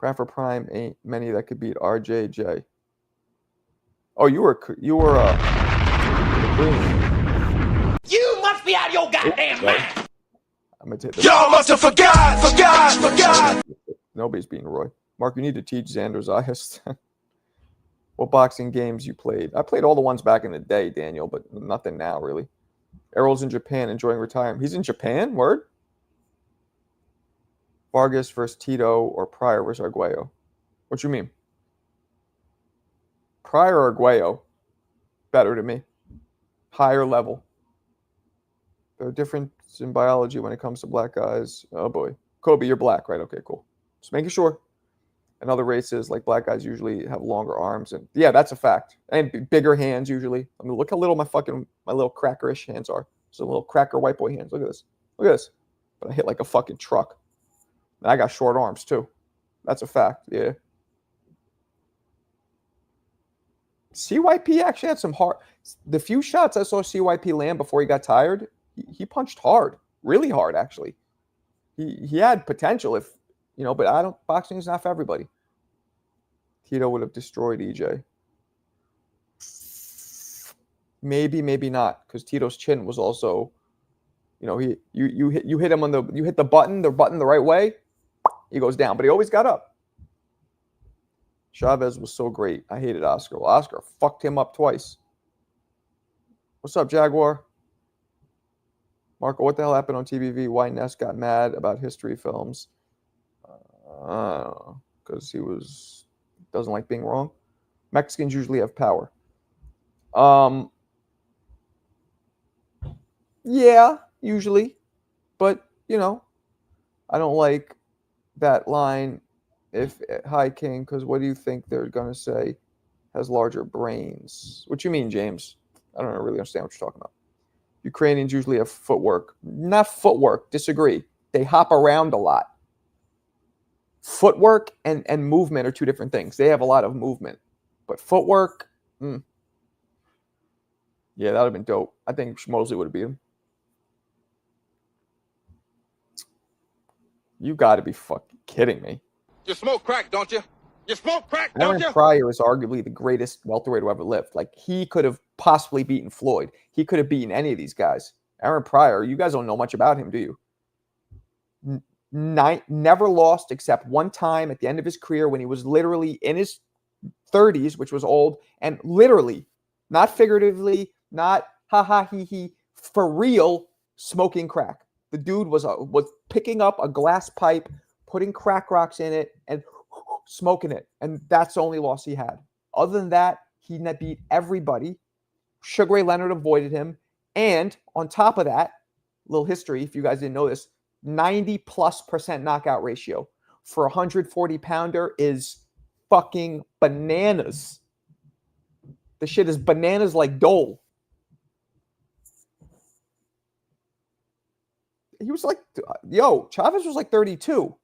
Speaker 1: Bradford Prime ain't many that could beat RJJ. Oh, you were
Speaker 3: You must be out of your goddamn mind.
Speaker 1: I'm gonna take this.
Speaker 2: Y'all must have forgot.
Speaker 1: Nobody's beating Roy. Mark, you need to teach Xander Zayas. What boxing games you played? I played all the ones back in the day, Daniel, but nothing now, really. Errol's in Japan enjoying retirement. He's in Japan? Word? Vargas versus Tito or Pryor versus Arguello? What you mean? Pryor or Arguello? Better to me. Higher level. There are differences in biology when it comes to black guys. Oh, boy. Kobe, you're black, right? Okay, cool. Just making sure. And other races, like black guys, usually have longer arms, and yeah, that's a fact. And bigger hands usually. I mean, look how little my little crackerish hands are. So little cracker white boy hands. Look at this. Look at this. But I hit like a fucking truck. And I got short arms too. That's a fact. Yeah. CYP actually had some hard. The few shots I saw CYP land before he got tired, he punched hard, really hard actually. He had potential if but I don't. Boxing is not for everybody. Tito would have destroyed EJ. Maybe not, because Tito's chin was also, you hit him you hit the button the right way, he goes down, but he always got up. Chavez was so great. I hated Oscar. Well, Oscar fucked him up twice. What's up, Jaguar? Marco, what the hell happened on TVV? Why Ness got mad about history films? Because he doesn't like being wrong. Mexicans usually have power. Yeah, usually. But, I don't like that line, if Hi King, because what do you think they're going to say has larger brains? What you mean, James? I don't really understand what you're talking about. Ukrainians usually have footwork. Not footwork, disagree. They hop around a lot. Footwork and movement are two different things. They have a lot of movement. But footwork, yeah, that would have been dope. I think Mosley would have beat him. You got to be fucking kidding me.
Speaker 2: You smoke crack, don't you? You smoke crack, don't
Speaker 1: Aaron
Speaker 2: you?
Speaker 1: Pryor is arguably the greatest welterweight who ever lived. Like, he could have possibly beaten Floyd. He could have beaten any of these guys. Aaron Pryor, you guys don't know much about him, do you? Never lost except one time at the end of his career when he was literally in his 30s, which was old, and literally, not figuratively, not ha he he, for real, smoking crack. The dude was picking up a glass pipe, putting crack rocks in it, and smoking it, and that's the only loss he had. Other than that, he beat everybody. Sugar Ray Leonard avoided him, and on top of that, little history, if you guys didn't know this, 90+% knockout ratio for a 140-pounder is fucking bananas. The shit is bananas like dole. He was like, Chavez was like 32.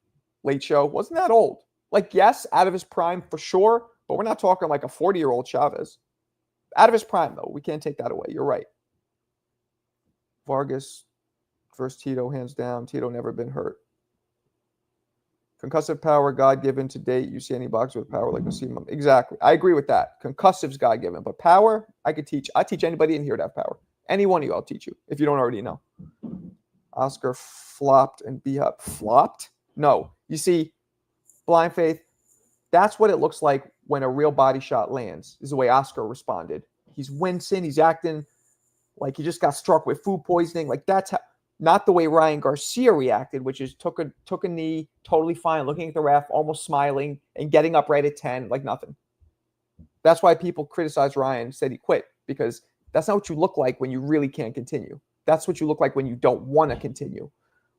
Speaker 1: Late show. Wasn't that old. Like, yes, out of his prime for sure, but we're not talking like a 40-year-old Chavez. Out of his prime, though. We can't take that away. You're right. Vargas versus Tito, hands down. Tito never been hurt. Concussive power, God-given to date. You see any boxer with power like Nassim? Exactly. I agree with that. Concussive's God-given. But power, I teach anybody in here to have power. Any one of you, I'll teach you, if you don't already know. Oscar flopped and B-Hop flopped? No. You see, Blind Faith, that's what it looks like when a real body shot lands, is the way Oscar responded. He's wincing. He's acting like he just got struck with food poisoning. Like, that's how, not the way Ryan Garcia reacted, which is took a knee, totally fine, looking at the ref, almost smiling, and getting up right at 10, like nothing. That's why people criticize Ryan, said he quit, because that's not what you look like when you really can't continue. That's what you look like when you don't want to continue.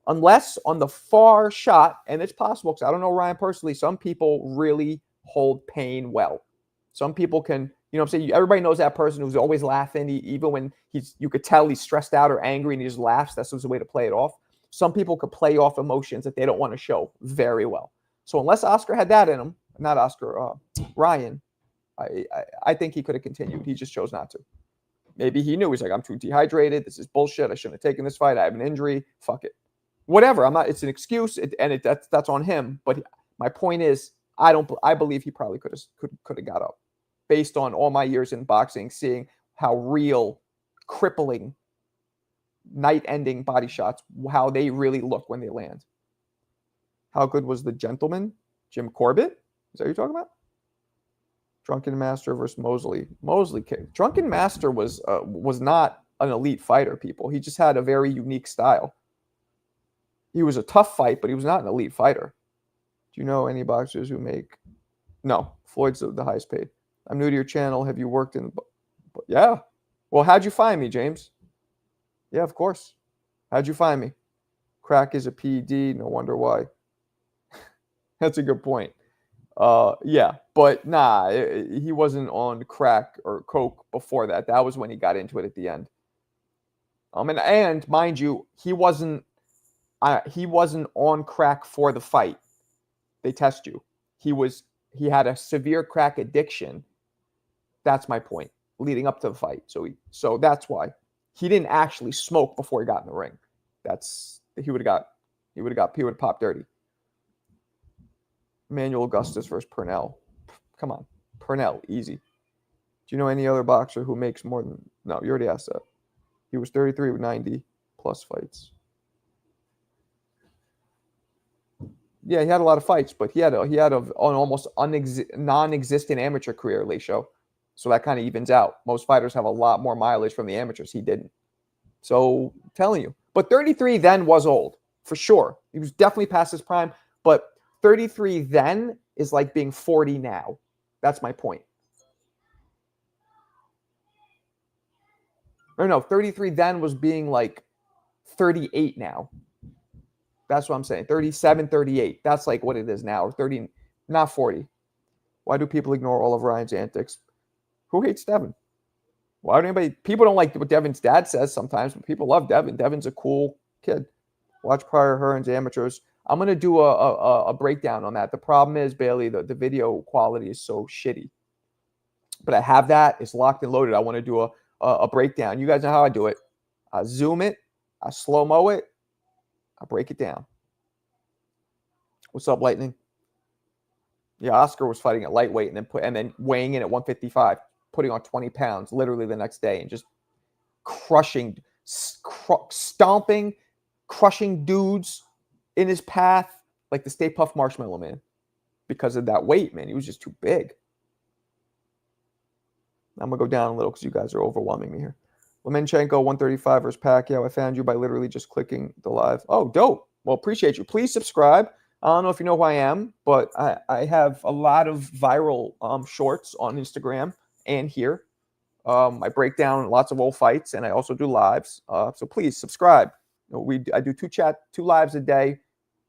Speaker 1: Unless on the far shot, and it's possible, because I don't know Ryan personally, some people really hold pain well. Some people can, I'm saying, everybody knows that person who's always laughing, even when you could tell he's stressed out or angry and he just laughs. That's just a way to play it off. Some people could play off emotions that they don't want to show very well. So unless Oscar had that in him, not Oscar, Ryan, I think he could have continued. He just chose not to. Maybe he knew. He's like, I'm too dehydrated. This is bullshit. I shouldn't have taken this fight. I have an injury. Fuck it. Whatever. I'm not. It's an excuse, that's on him. But my point is, I believe he probably could have got up, based on all my years in boxing, seeing how real, crippling, night-ending body shots, how they really look when they land. How good was the gentleman, Jim Corbett? Is that what you're talking about? Drunken Master versus Mosley. Mosley kicked. Drunken Master was not an elite fighter, people. He just had a very unique style. He was a tough fight, but he was not an elite fighter. Do you know any boxers who make... No, Floyd's the highest paid. I'm new to your channel. Have you worked in... Yeah. Well, how'd you find me, James? Yeah, of course. How'd you find me? Crack is a PED. No wonder why. That's a good point. Yeah, but nah, he wasn't on crack or coke before that. That was when he got into it at the end. And mind you, he wasn't on crack for the fight. They test you. He had a severe crack addiction. That's my point. Leading up to the fight. So that's why he didn't actually smoke before he got in the ring. He would have popped dirty. Manuel Augustus versus Purnell. Come on. Purnell, easy. Do you know any other boxer who makes more than... No, you already asked that. He was 33 with 90 plus fights. Yeah, he had a lot of fights, but he had an almost non-existent amateur career, Leisho. So that kind of evens out. Most fighters have a lot more mileage from the amateurs. He didn't. So I'm telling you. But 33 then was old, for sure. He was definitely past his prime, but 33 then is like being 40 now. That's my point. Or no, 33 then was being like 38 now. That's what I'm saying. 37, 38. That's like what it is now. Or 30, not 40. Why do people ignore all of Ryan's antics? Who hates Devin? Why do anybody... People don't like what Devin's dad says sometimes, but people love Devin. Devin's a cool kid. Watch Pryor Hearns amateurs. I'm going to do a breakdown on that. The problem is, Bailey, the video quality is so shitty. But I have that. It's locked and loaded. I want to do a breakdown. You guys know how I do it. I zoom it. I slow-mo it. I break it down. What's up, Lightning? Yeah, Oscar was fighting at lightweight and then weighing in at 155, putting on 20 pounds literally the next day and just crushing, stomping, crushing dudes in his path like the Stay Puft Marshmallow Man because of that weight, man. He was just too big. I'm going to go down a little because you guys are overwhelming me here. Lemenchenko, 135 versus Pacquiao. I found you by literally just clicking the live. Oh, dope. Well, appreciate you. Please subscribe. I don't know if you know who I am, but I have a lot of viral shorts on Instagram and here. I break down lots of old fights, and I also do lives. So please subscribe. I do two lives a day.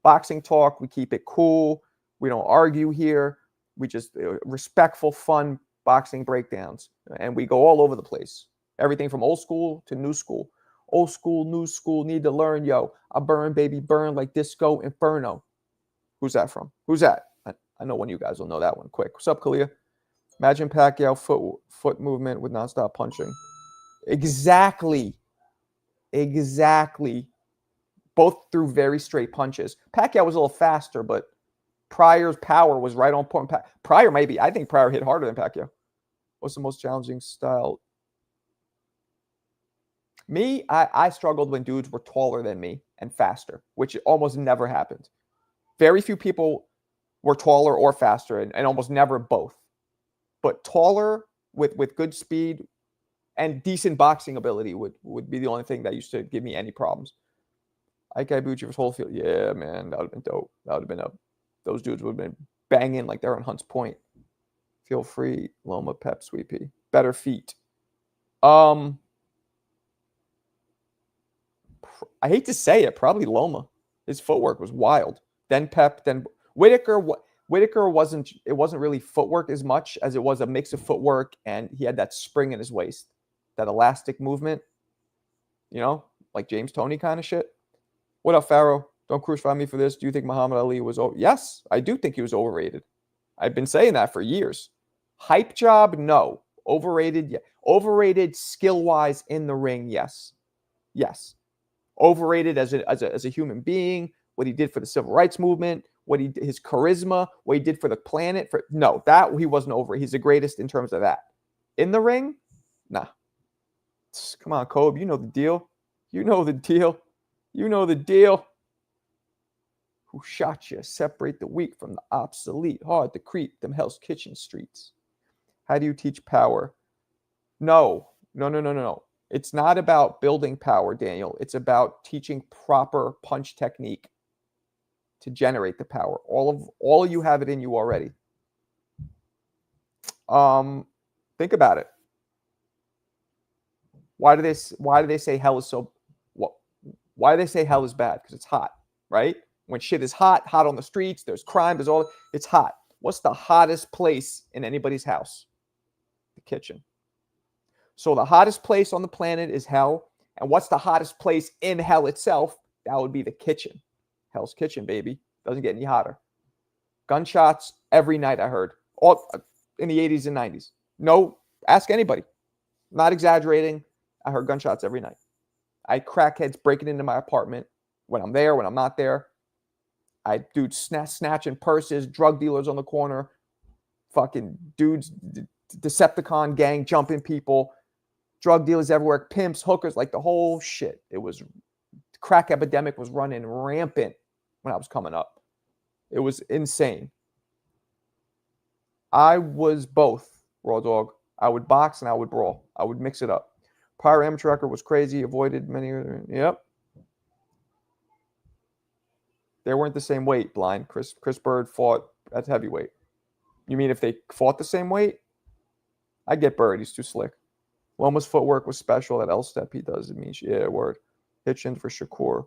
Speaker 1: Boxing talk. We keep it cool. We don't argue here. We just respectful, fun boxing breakdowns, and we go all over the place. Everything from old school to new school. Old school, new school, need to learn, yo. I burn, baby, burn like Disco Inferno. Who's that from? Who's that? I know one of you guys will know that one quick. What's up, Kalia? Imagine Pacquiao foot movement with nonstop punching. Exactly. Both threw very straight punches. Pacquiao was a little faster, but Pryor's power was right on point. I think Pryor hit harder than Pacquiao. What's the most challenging style? Me, I struggled when dudes were taller than me and faster, which almost never happened. Very few people were taller or faster, and almost never both. But taller with good speed and decent boxing ability would be the only thing that used to give me any problems. Ike Ibuchi versus Holyfield. Yeah, man, that would have been dope. That would have been those dudes would have been banging like they're on Hunts Point. Feel free, Loma, Pep, Sweet Pea. Better feet. I hate to say it, probably Loma. His footwork was wild. Then Pep, then Whitaker. Whitaker wasn't really footwork as much as it was a mix of footwork, and he had that spring in his waist, that elastic movement, like James Toney kind of shit. What up, Pharaoh? Don't crucify me for this. Do you think Muhammad Ali was over? Yes, I do think he was overrated. I've been saying that for years. Hype job, no. Overrated, yeah. Overrated skill-wise in the ring, yes. Yes. Overrated as a human being, what he did for the civil rights movement, his charisma, what he did for the planet. No, that he wasn't over. He's the greatest in terms of that. In the ring, nah. Come on, Kobe, you know the deal. You know the deal. You know the deal. Who shot you? Separate the weak from the obsolete. Hard to creep them Hell's Kitchen streets. How do you teach power? No. It's not about building power, Daniel. It's about teaching proper punch technique to generate the power. All you have it in you already. Think about it. Why do they say hell is so? Why do they say hell is bad? Because it's hot, right? When shit is hot, hot on the streets, there's crime, it's hot. What's the hottest place in anybody's house? The kitchen. So the hottest place on the planet is hell. And what's the hottest place in hell itself? That would be the kitchen. Hell's Kitchen, baby. Doesn't get any hotter. Gunshots every night, I heard. All in the 80s and 90s. No, ask anybody. Not exaggerating. I heard gunshots every night. I had crackheads breaking into my apartment when I'm there, when I'm not there. I had dudes snatching purses, drug dealers on the corner, fucking dudes, Decepticon gang jumping people, drug dealers everywhere, pimps, hookers, like the whole shit. It was, crack epidemic was running rampant when I was coming up. It was insane. I was both, Raw Dog. I would box and I would brawl. I would mix it up. Prior amateur record was crazy. Avoided many. Yep. They weren't the same weight, Blind. Chris Bird fought at heavyweight. You mean if they fought the same weight? I get Bird. He's too slick. Loma's footwork was special. That L step he does. It means, yeah, word. Hitchens for Shakur.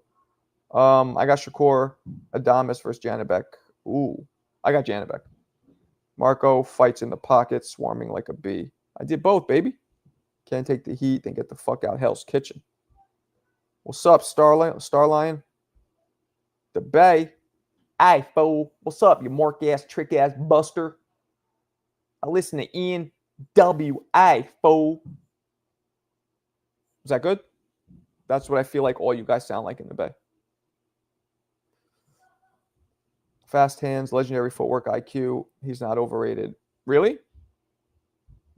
Speaker 1: I got Shakur. Adames versus Janibek. Ooh. I got Janibek. Marco fights in the pocket, swarming like a bee. I did both, baby. Can't take the heat, then get the fuck out Hell's Kitchen. What's up, Starlion? The Bay. Hey, fool. What's up, you mark-ass, trick-ass buster? I listen to Ian W.A., fool. Was that good? That's what I feel like all you guys sound like in the Bay. Fast hands, legendary footwork, IQ. He's not overrated. Really?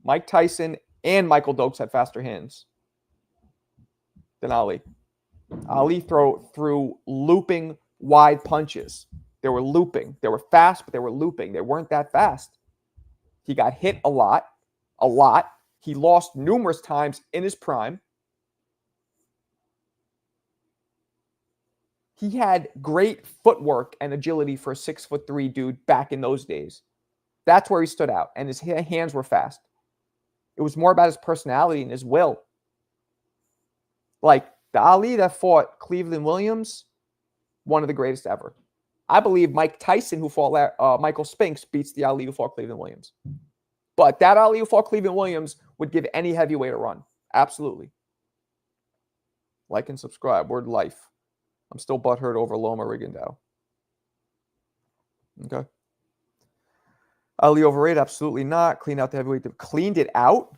Speaker 1: Mike Tyson and Michael Dokes had faster hands than Ali. Ali threw looping wide punches. They were looping. They were fast, but they were looping. They weren't that fast. He got hit a lot. He lost numerous times in his prime. He had great footwork and agility for a 6'3" dude back in those days. That's where he stood out, and his hands were fast. It was more about his personality and his will. Like the Ali that fought Cleveland Williams, one of the greatest ever. I believe Mike Tyson, who fought Michael Spinks, beats the Ali who fought Cleveland Williams. But that Ali who fought Cleveland Williams would give any heavyweight a run. Absolutely. Like and subscribe. Word life. I'm still butthurt over Loma Rigondeaux. Okay. Ali overrated? Absolutely not. Clean out the heavyweight. Cleaned it out?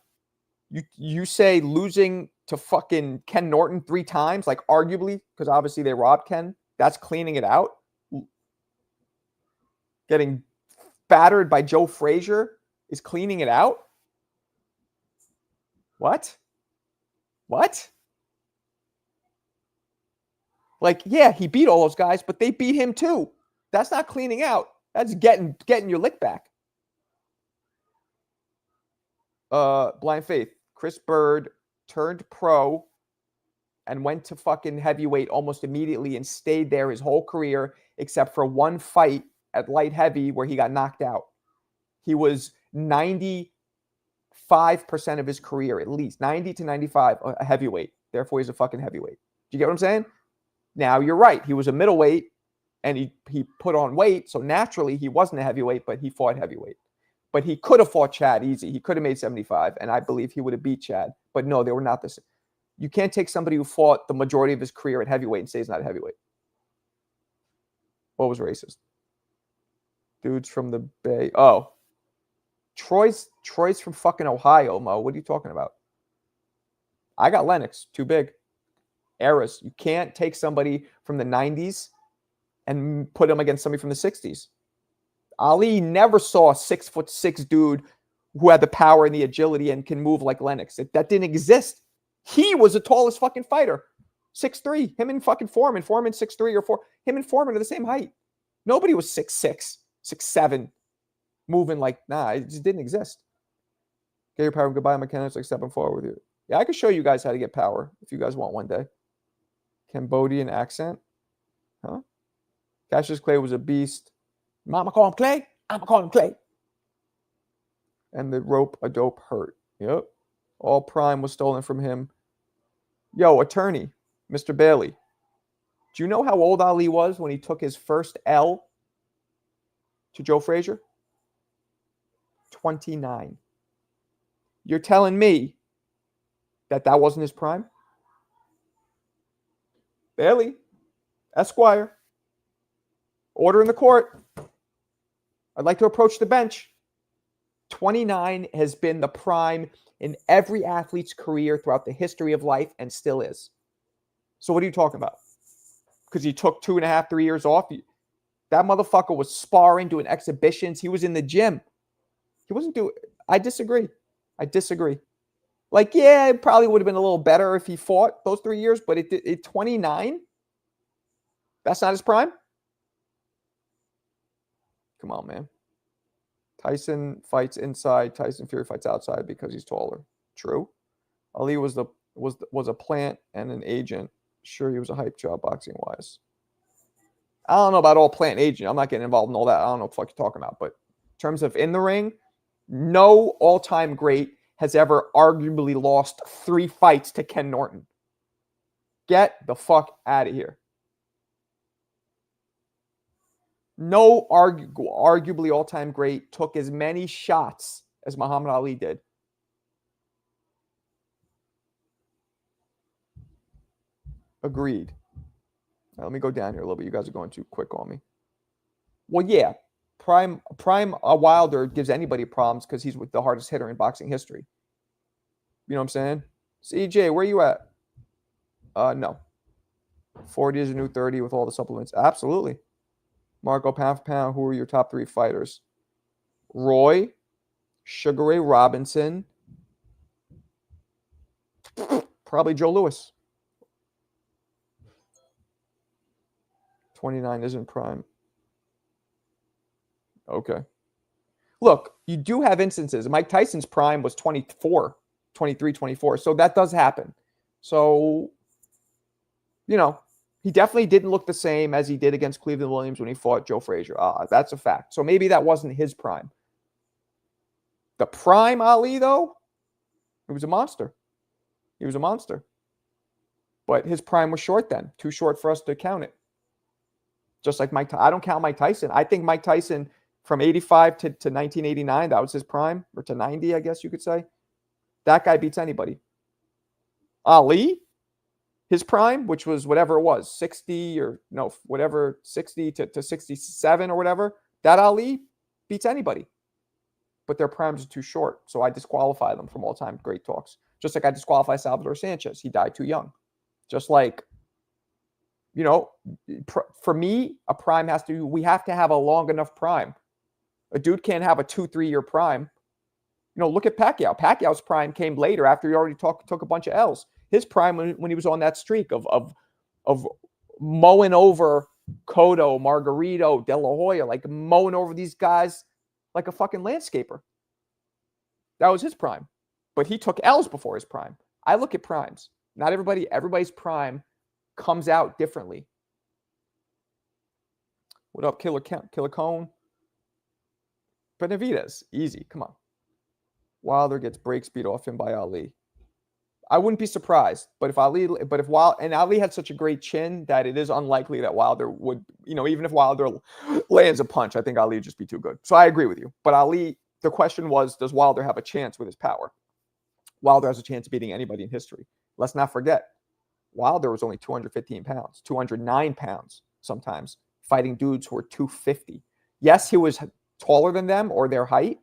Speaker 1: You say losing to fucking Ken Norton 3 times, like arguably, because obviously they robbed Ken. That's cleaning it out? Getting battered by Joe Frazier is cleaning it out? What? Like, yeah, he beat all those guys, but they beat him too. That's not cleaning out. That's getting your lick back. Blind Faith. Chris Bird turned pro and went to fucking heavyweight almost immediately and stayed there his whole career, except for one fight at light heavy where he got knocked out. He was 95% of his career, at least 90 to 95, a heavyweight. Therefore, he's a fucking heavyweight. Do you get what I'm saying? Now, you're right. He was a middleweight, and he put on weight, so naturally he wasn't a heavyweight, but he fought heavyweight. But he could have fought Chad easy. He could have made 75, and I believe he would have beat Chad. But no, they were not the same. You can't take somebody who fought the majority of his career at heavyweight and say he's not a heavyweight. What was racist? Dudes from the Bay. Oh. Troy's from fucking Ohio, Mo. What are you talking about? I got Lennox. Too big. Eras. You can't take somebody from the 90s and put him against somebody from the 60s. Ali never saw a 6'6" dude who had the power and the agility and can move like Lennox. That didn't exist. He was the tallest fucking fighter. 6'3". Him and fucking Foreman. Foreman 6'3" or 4. Him and Foreman are the same height. Nobody was 6'6", 6'7", moving like, nah, it just didn't exist. Get your power. Goodbye, mechanics. Like stepping forward with you. Yeah, I can show you guys how to get power if you guys want one day. Cambodian accent. Huh? Cassius Clay was a beast. Mama call him Clay. I'ma call him Clay. And the rope a dope hurt. Yep. All prime was stolen from him. Yo, attorney, Mr. Bailey. Do you know how old Ali was when he took his first L to Joe Frazier? 29. You're telling me that wasn't his prime? Bailey, Esquire, order in the court. I'd like to approach the bench. 29 has been the prime in every athlete's career throughout the history of life and still is. So what are you talking about? Because he took 2.5, 3 years off. That motherfucker was sparring, doing exhibitions. He was in the gym. He wasn't doing. I disagree. Like, yeah, it probably would have been a little better if he fought those 3 years, but it 29? That's not his prime? Come on, man. Tyson fights inside. Tyson Fury fights outside because he's taller. True. Ali was a plant and an agent. Sure, he was a hype job boxing wise. I don't know about all plant agent. I'm not getting involved in all that. I don't know what the fuck you're talking about. But in terms of in the ring, no all-time great has ever arguably lost 3 fights to Ken Norton. Get the fuck out of here. No arguably all-time great took as many shots as Muhammad Ali did. Agreed. Now, let me go down here a little bit. You guys are going too quick on me. Well, yeah. Prime Wilder gives anybody problems because he's the hardest hitter in boxing history. You know what I'm saying? CJ, where you at? No. 40 is a new 30 with all the supplements. Absolutely. Marco, pound for pound, who are your top 3 fighters? Roy, Sugar Ray Robinson, probably Joe Louis. 29 isn't prime. Okay. Look, you do have instances. Mike Tyson's prime was 24, 23, 24. So that does happen. So, he definitely didn't look the same as he did against Cleveland Williams when he fought Joe Frazier. That's a fact. So maybe that wasn't his prime. The prime Ali, though, he was a monster. But his prime was short then. Too short for us to count it. Just like Mike, I don't count Mike Tyson. I think Mike Tyson from 85 to 1989, that was his prime, or to 90, I guess you could say. That guy beats anybody. Ali, his prime, which was whatever it was, 60 or no, whatever, 60 to 67 or whatever, that Ali beats anybody. But their primes are too short, so I disqualify them from all-time great talks. Just like I disqualify Salvador Sanchez. He died too young. Just like, for me, a prime we have to have a long enough prime. A dude can't have a 2-3 year prime. Look at Pacquiao. Pacquiao's prime came later after he already took a bunch of L's. His prime when he was on that streak of mowing over Cotto, Margarito, De La Hoya, like mowing over these guys like a fucking landscaper. That was his prime. But he took L's before his prime. I look at primes. Not everybody's prime comes out differently. What up, Killer Cone? Benavidez, easy. Come on. Wilder gets break speed off him by Ali. I wouldn't be surprised, but if Ali had such a great chin that it is unlikely that Wilder would, even if Wilder lands a punch, I think Ali would just be too good. So I agree with you. But Ali, the question was, does Wilder have a chance with his power? Wilder has a chance of beating anybody in history. Let's not forget, Wilder was only 215 pounds, 209 pounds sometimes, fighting dudes who were 250. Yes, he was taller than them or their height,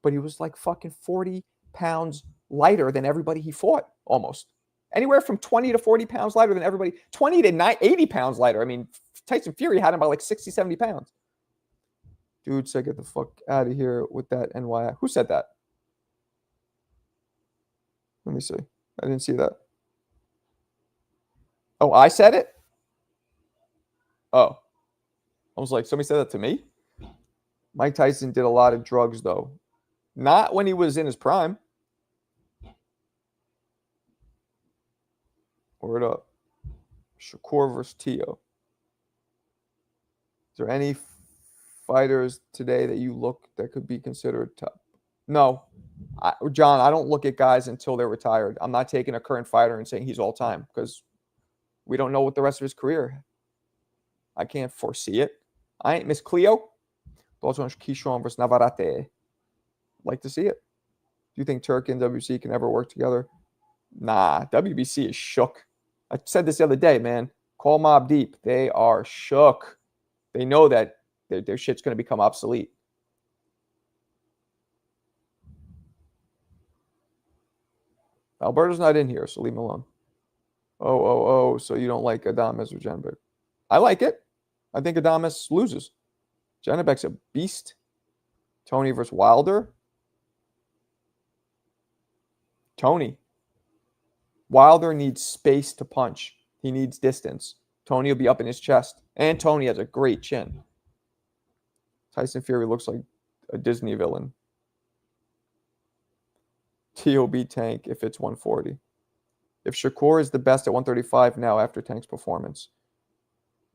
Speaker 1: but he was like fucking 40 pounds lighter than everybody he fought, almost. Anywhere from 20 to 40 pounds lighter than everybody. 20 to 80 pounds lighter. I mean, Tyson Fury had him by like 60, 70 pounds. Dude said, get the fuck out of here with that NY. Who said that? Let me see. I didn't see that. Oh, I said it? Oh. I was like, somebody said that to me? Mike Tyson did a lot of drugs, though. Not when he was in his prime. Word up. Shakur versus Teo. Is there any fighters today that you look that could be considered top? No. John, I don't look at guys until they're retired. I'm not taking a current fighter and saying he's all time because We don't know what the rest of his career. I can't foresee it. I ain't Miss Cleo. Also on Keyshawn versus Navarrete. Like to see it. Do you think Turk and WBC can ever work together? Nah, WBC is shook. I said this the other day, man. Call Mob Deep. They are shook. They know that their shit's going to become obsolete. Alberto's not in here, so leave him alone. Oh. So you don't like Adames or Janibek? I like it. I think Adames loses. Janibek's a beast. Tony versus Wilder. Tony. Wilder needs space to punch. He needs distance. Tony will be up in his chest. And Tony has a great chin. Tyson Fury looks like a Disney villain. TOB Tank if it's 140. If Shakur is the best at 135 now after Tank's performance.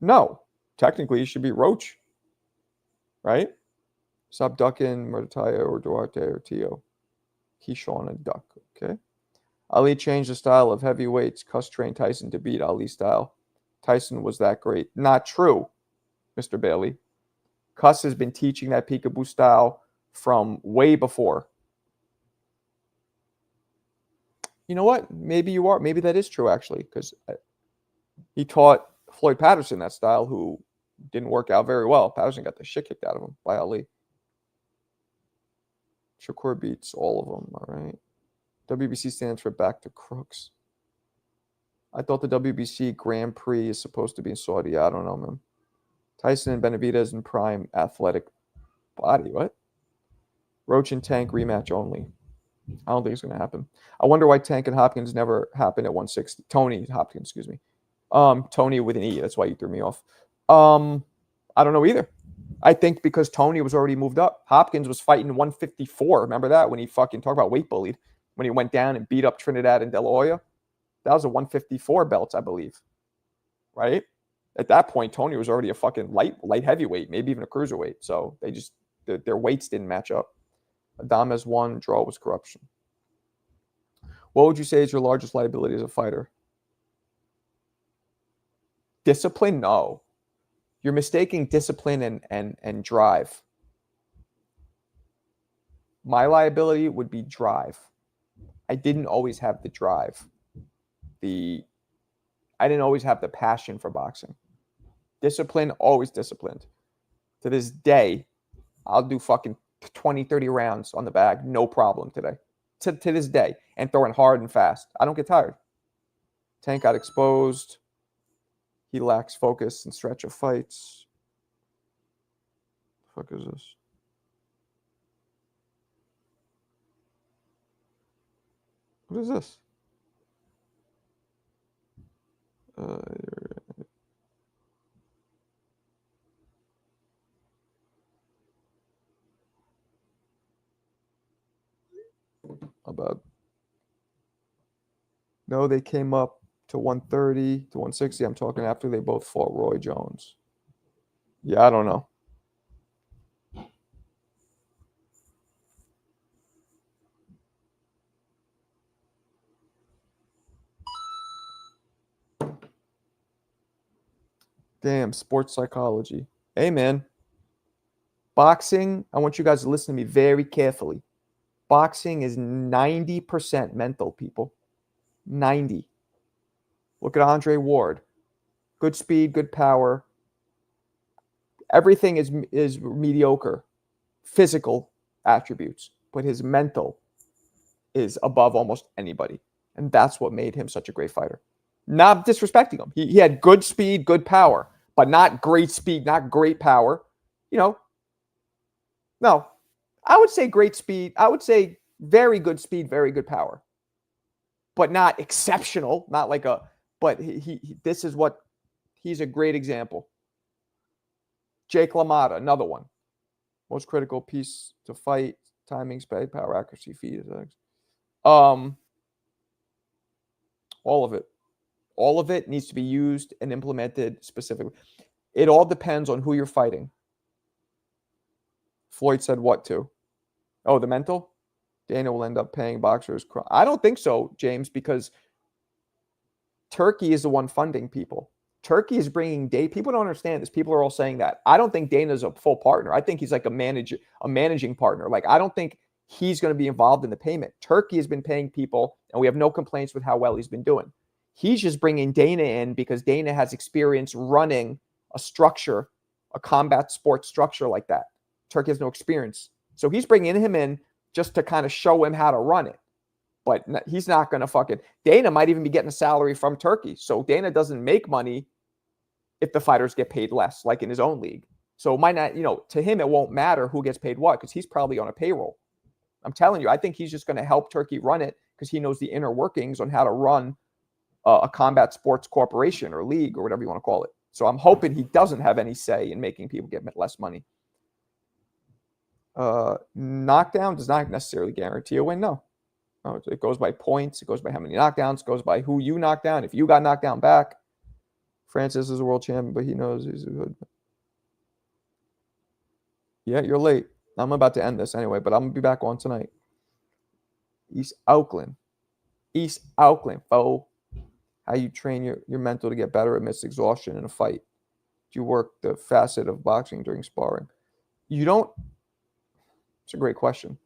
Speaker 1: No. Technically, he should be Roach. Right? Stop ducking Murtaya or Duarte or Tio. Keyshawn and Duck. Okay. Ali changed the style of heavyweights. Cuss trained Tyson to beat Ali style. Tyson was that great. Not true, Mr. Bailey. Cuss has been teaching that peekaboo style from way before. You know what? Maybe you are. Maybe that is true, actually, because he taught Floyd Patterson that style, who didn't work out very well. Patterson got the shit kicked out of him by Ali. Shakur beats all of them, all right? WBC stands for back to crooks. I thought the WBC Grand Prix is supposed to be in Saudi. I don't know, man. Tyson and Benavidez in prime athletic body. What? Roach and Tank rematch only. I don't think it's going to happen. I wonder why Tank and Hopkins never happened at 160. Tony Hopkins, excuse me. Tony with an E. That's why you threw me off. I don't know either. I think because Tony was already moved up. Hopkins was fighting 154. Remember that when he fucking talked about weight bullied? When he went down and beat up Trinidad and De La Hoya? That was a 154 belts, I believe. Right? At that point, Tony was already a fucking light heavyweight, maybe even a cruiserweight. So they just their weights didn't match up. Adames won, draw was corruption. What would you say is your largest liability as a fighter? Discipline? No. You're mistaking discipline and drive. My liability would be drive. I didn't always have the drive. I didn't always have the passion for boxing. Discipline, always disciplined. To this day, I'll do fucking 20, 30 rounds on the bag, no problem today. To this day, and throwing hard and fast. I don't get tired. Tank got exposed. He lacks focus and stretch of fights. The fuck is this? What is this? About no, they came up to 130 to 160. I'm talking after they both fought Roy Jones. Yeah, I don't know. Damn, sports psychology. Hey, man. Boxing, I want you guys to listen to me very carefully. Boxing is 90% mental, people. 90. Look at Andre Ward. Good speed, good power. Everything is mediocre. Physical attributes. But his mental is above almost anybody. And that's what made him such a great fighter. Not disrespecting him. He had good speed, good power. But not great speed, not great power. You know. No. I would say great speed. I would say very good speed, very good power. But not exceptional. Not like a... But this is what... He's a great example. Jake LaMotta, another one. Most critical piece to fight. Timing, speed, power, accuracy, feet. All of it. All of it needs to be used and implemented specifically. It all depends on who you're fighting. Floyd said what to? Oh, the mental? Dana will end up paying boxers. I don't think so, James, because Turkey is the one funding people. Turkey is bringing Dana. People don't understand this. People are all saying that. I don't think Dana's a full partner. I think he's like a managing partner. Like, I don't think he's going to be involved in the payment. Turkey has been paying people, and we have no complaints with how well he's been doing. He's just bringing Dana in because Dana has experience running a structure, a combat sports structure like that. Turkey has no experience. So he's bringing him in just to kind of show him how to run it. But he's not going to fucking... Dana might even be getting a salary from Turkey. So Dana doesn't make money if the fighters get paid less, like in his own league. So it might not, to him, it won't matter who gets paid what, because he's probably on a payroll. I'm telling you, I think he's just going to help Turkey run it because he knows the inner workings on how to run a combat sports corporation or league or whatever you want to call it. So I'm hoping he doesn't have any say in making people get less money. Knockdown does not necessarily guarantee a win. No. It goes by points. It goes by how many knockdowns. It goes by who you knocked down. If you got knocked down back. Francis is a world champion, but he knows he's a good. Yeah, you're late. I'm about to end this anyway, but I'm going to be back on tonight. East Auckland, foe. How you train your mental to get better amidst exhaustion in a fight. Do you work the facet of boxing during sparring? You don't. It's a great question.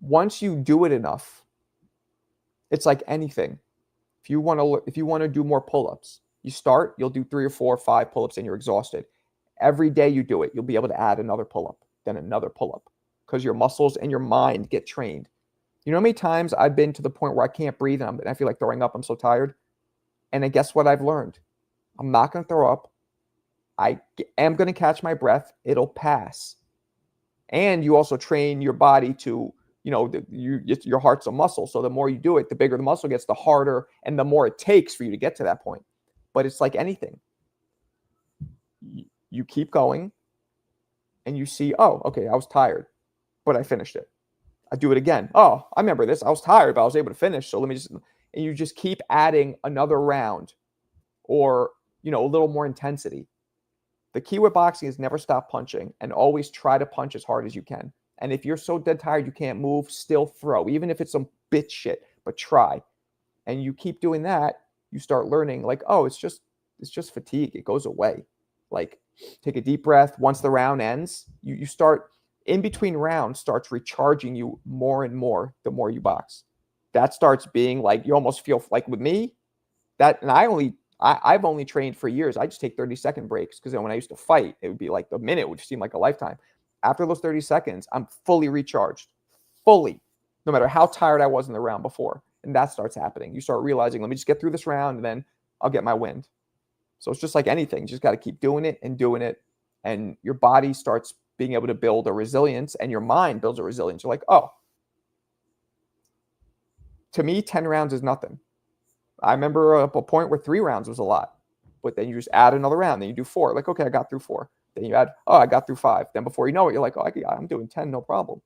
Speaker 1: Once you do it enough, it's like anything. If you want to do more pull-ups, you'll do 3 or 4 or 5 pull-ups and you're exhausted. Every day you do it, you'll be able to add another pull-up, then another pull-up, because your muscles and your mind get trained. You know how many times I've been to the point where I can't breathe and I feel like throwing up. I'm so tired. And then guess what I've learned? I'm not going to throw up. I am going to catch my breath. It'll pass. And you also train your body to, your heart's a muscle. So the more you do it, the bigger the muscle gets, the harder and the more it takes for you to get to that point. But it's like anything. You keep going and you see, oh, okay, I was tired, but I finished it. I do it again. Oh, I remember this. I was tired, but I was able to finish. So and you just keep adding another round or, a little more intensity. The key with boxing is never stop punching and always try to punch as hard as you can. And if you're so dead tired you can't move, still throw, even if it's some bitch shit, but try. And you keep doing that, you start learning like, oh, it's just fatigue. It goes away. Like, take a deep breath. Once the round ends, you start, in between rounds, starts recharging you more and more the more you box. That starts being like, you almost feel like with me, and I've only trained for years. I just take 30-second breaks because when I used to fight, it would be like the minute would seem like a lifetime. After those 30 seconds, I'm fully recharged, fully, no matter how tired I was in the round before. And that starts happening. You start realizing, let me just get through this round and then I'll get my wind. So it's just like anything. You just got to keep doing it. And your body starts being able to build a resilience and your mind builds a resilience. You're like, oh, to me, 10 rounds is nothing. I remember a point where 3 rounds was a lot, but then you just add another round. Then you do 4. Like, okay, I got through 4. Then you add, oh, I got through 5. Then before you know it, you're like, oh, I'm doing 10, no problem.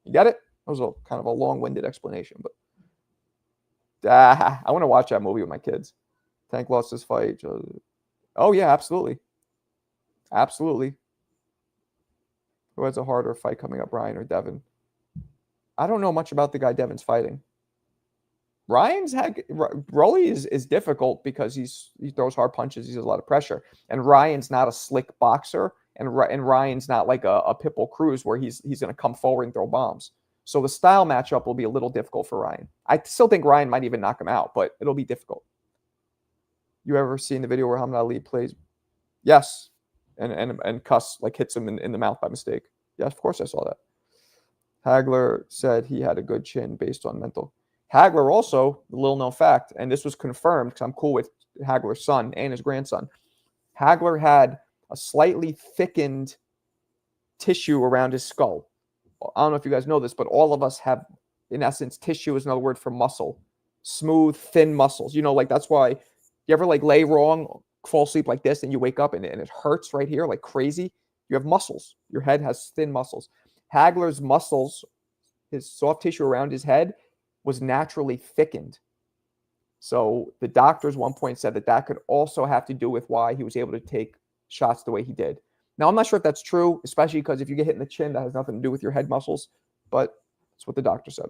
Speaker 1: You get it? That was a kind of a long-winded explanation, but I want to watch that movie with my kids. Tank lost his fight. Oh, yeah, absolutely. Absolutely. Who has a harder fight coming up, Ryan or Devin? I don't know much about the guy Devin's fighting. Rolly is difficult because he throws hard punches. He has a lot of pressure. And Ryan's not a slick boxer. And Ryan's not like a Pitbull Cruz where he's going to come forward and throw bombs. So the style matchup will be a little difficult for Ryan. I still think Ryan might even knock him out, but it'll be difficult. You ever seen the video where Muhammad Ali plays? Yes. And Cuss like hits him in the mouth by mistake. Yeah, of course I saw that. Hagler said he had a good chin based on mental. Hagler also, a little known fact, and this was confirmed because I'm cool with Hagler's son and his grandson. Hagler had a slightly thickened tissue around his skull. I don't know if you guys know this, but all of us have, in essence, tissue is another word for muscle. Smooth, thin muscles. Like that's why you ever like lay wrong, fall asleep like this, and you wake up and it hurts right here like crazy. You have muscles. Your head has thin muscles. Hagler's muscles, his soft tissue around his head, was naturally thickened. So the doctors one point said that could also have to do with why he was able to take shots the way he did. Now, I'm not sure if that's true, especially because if you get hit in the chin, that has nothing to do with your head muscles, but that's what the doctor said.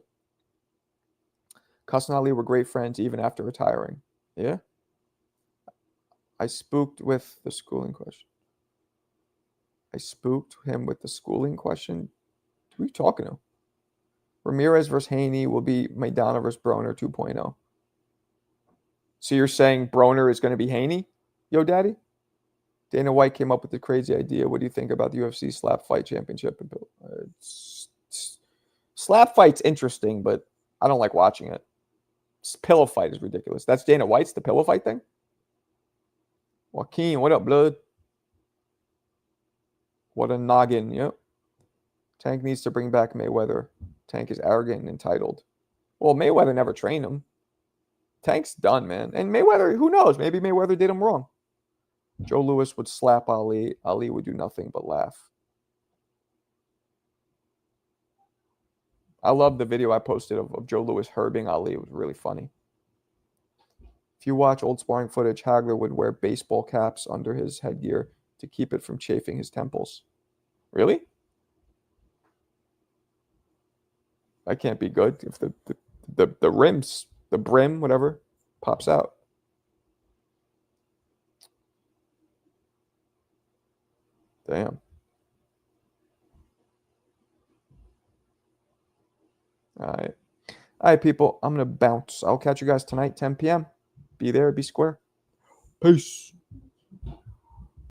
Speaker 1: Cuss and Ali were great friends even after retiring. Yeah. I spooked with the schooling question. I spooked him with the schooling question. Who are you talking to? Ramirez versus Haney will be Maidana versus Broner 2.0. So you're saying Broner is going to be Haney? Yo, Daddy? Dana White came up with the crazy idea. What do you think about the UFC slap fight championship? Slap fight's interesting, but I don't like watching it. Pillow fight is ridiculous. That's Dana White's the pillow fight thing? Joaquin, what up, blood? What a noggin, yep. Tank needs to bring back Mayweather. Tank is arrogant and entitled. Well, Mayweather never trained him. Tank's done, man. And Mayweather, who knows? Maybe Mayweather did him wrong. Joe Louis would slap Ali. Ali would do nothing but laugh. I love the video I posted of Joe Louis herbing Ali. It was really funny. If you watch old sparring footage, Hagler would wear baseball caps under his headgear to keep it from chafing his temples. Really? That can't be good if the rims, the brim, whatever, pops out. Damn. All right. All right, people. I'm going to bounce. I'll catch you guys tonight, 10 p.m. Be there, be square. Peace.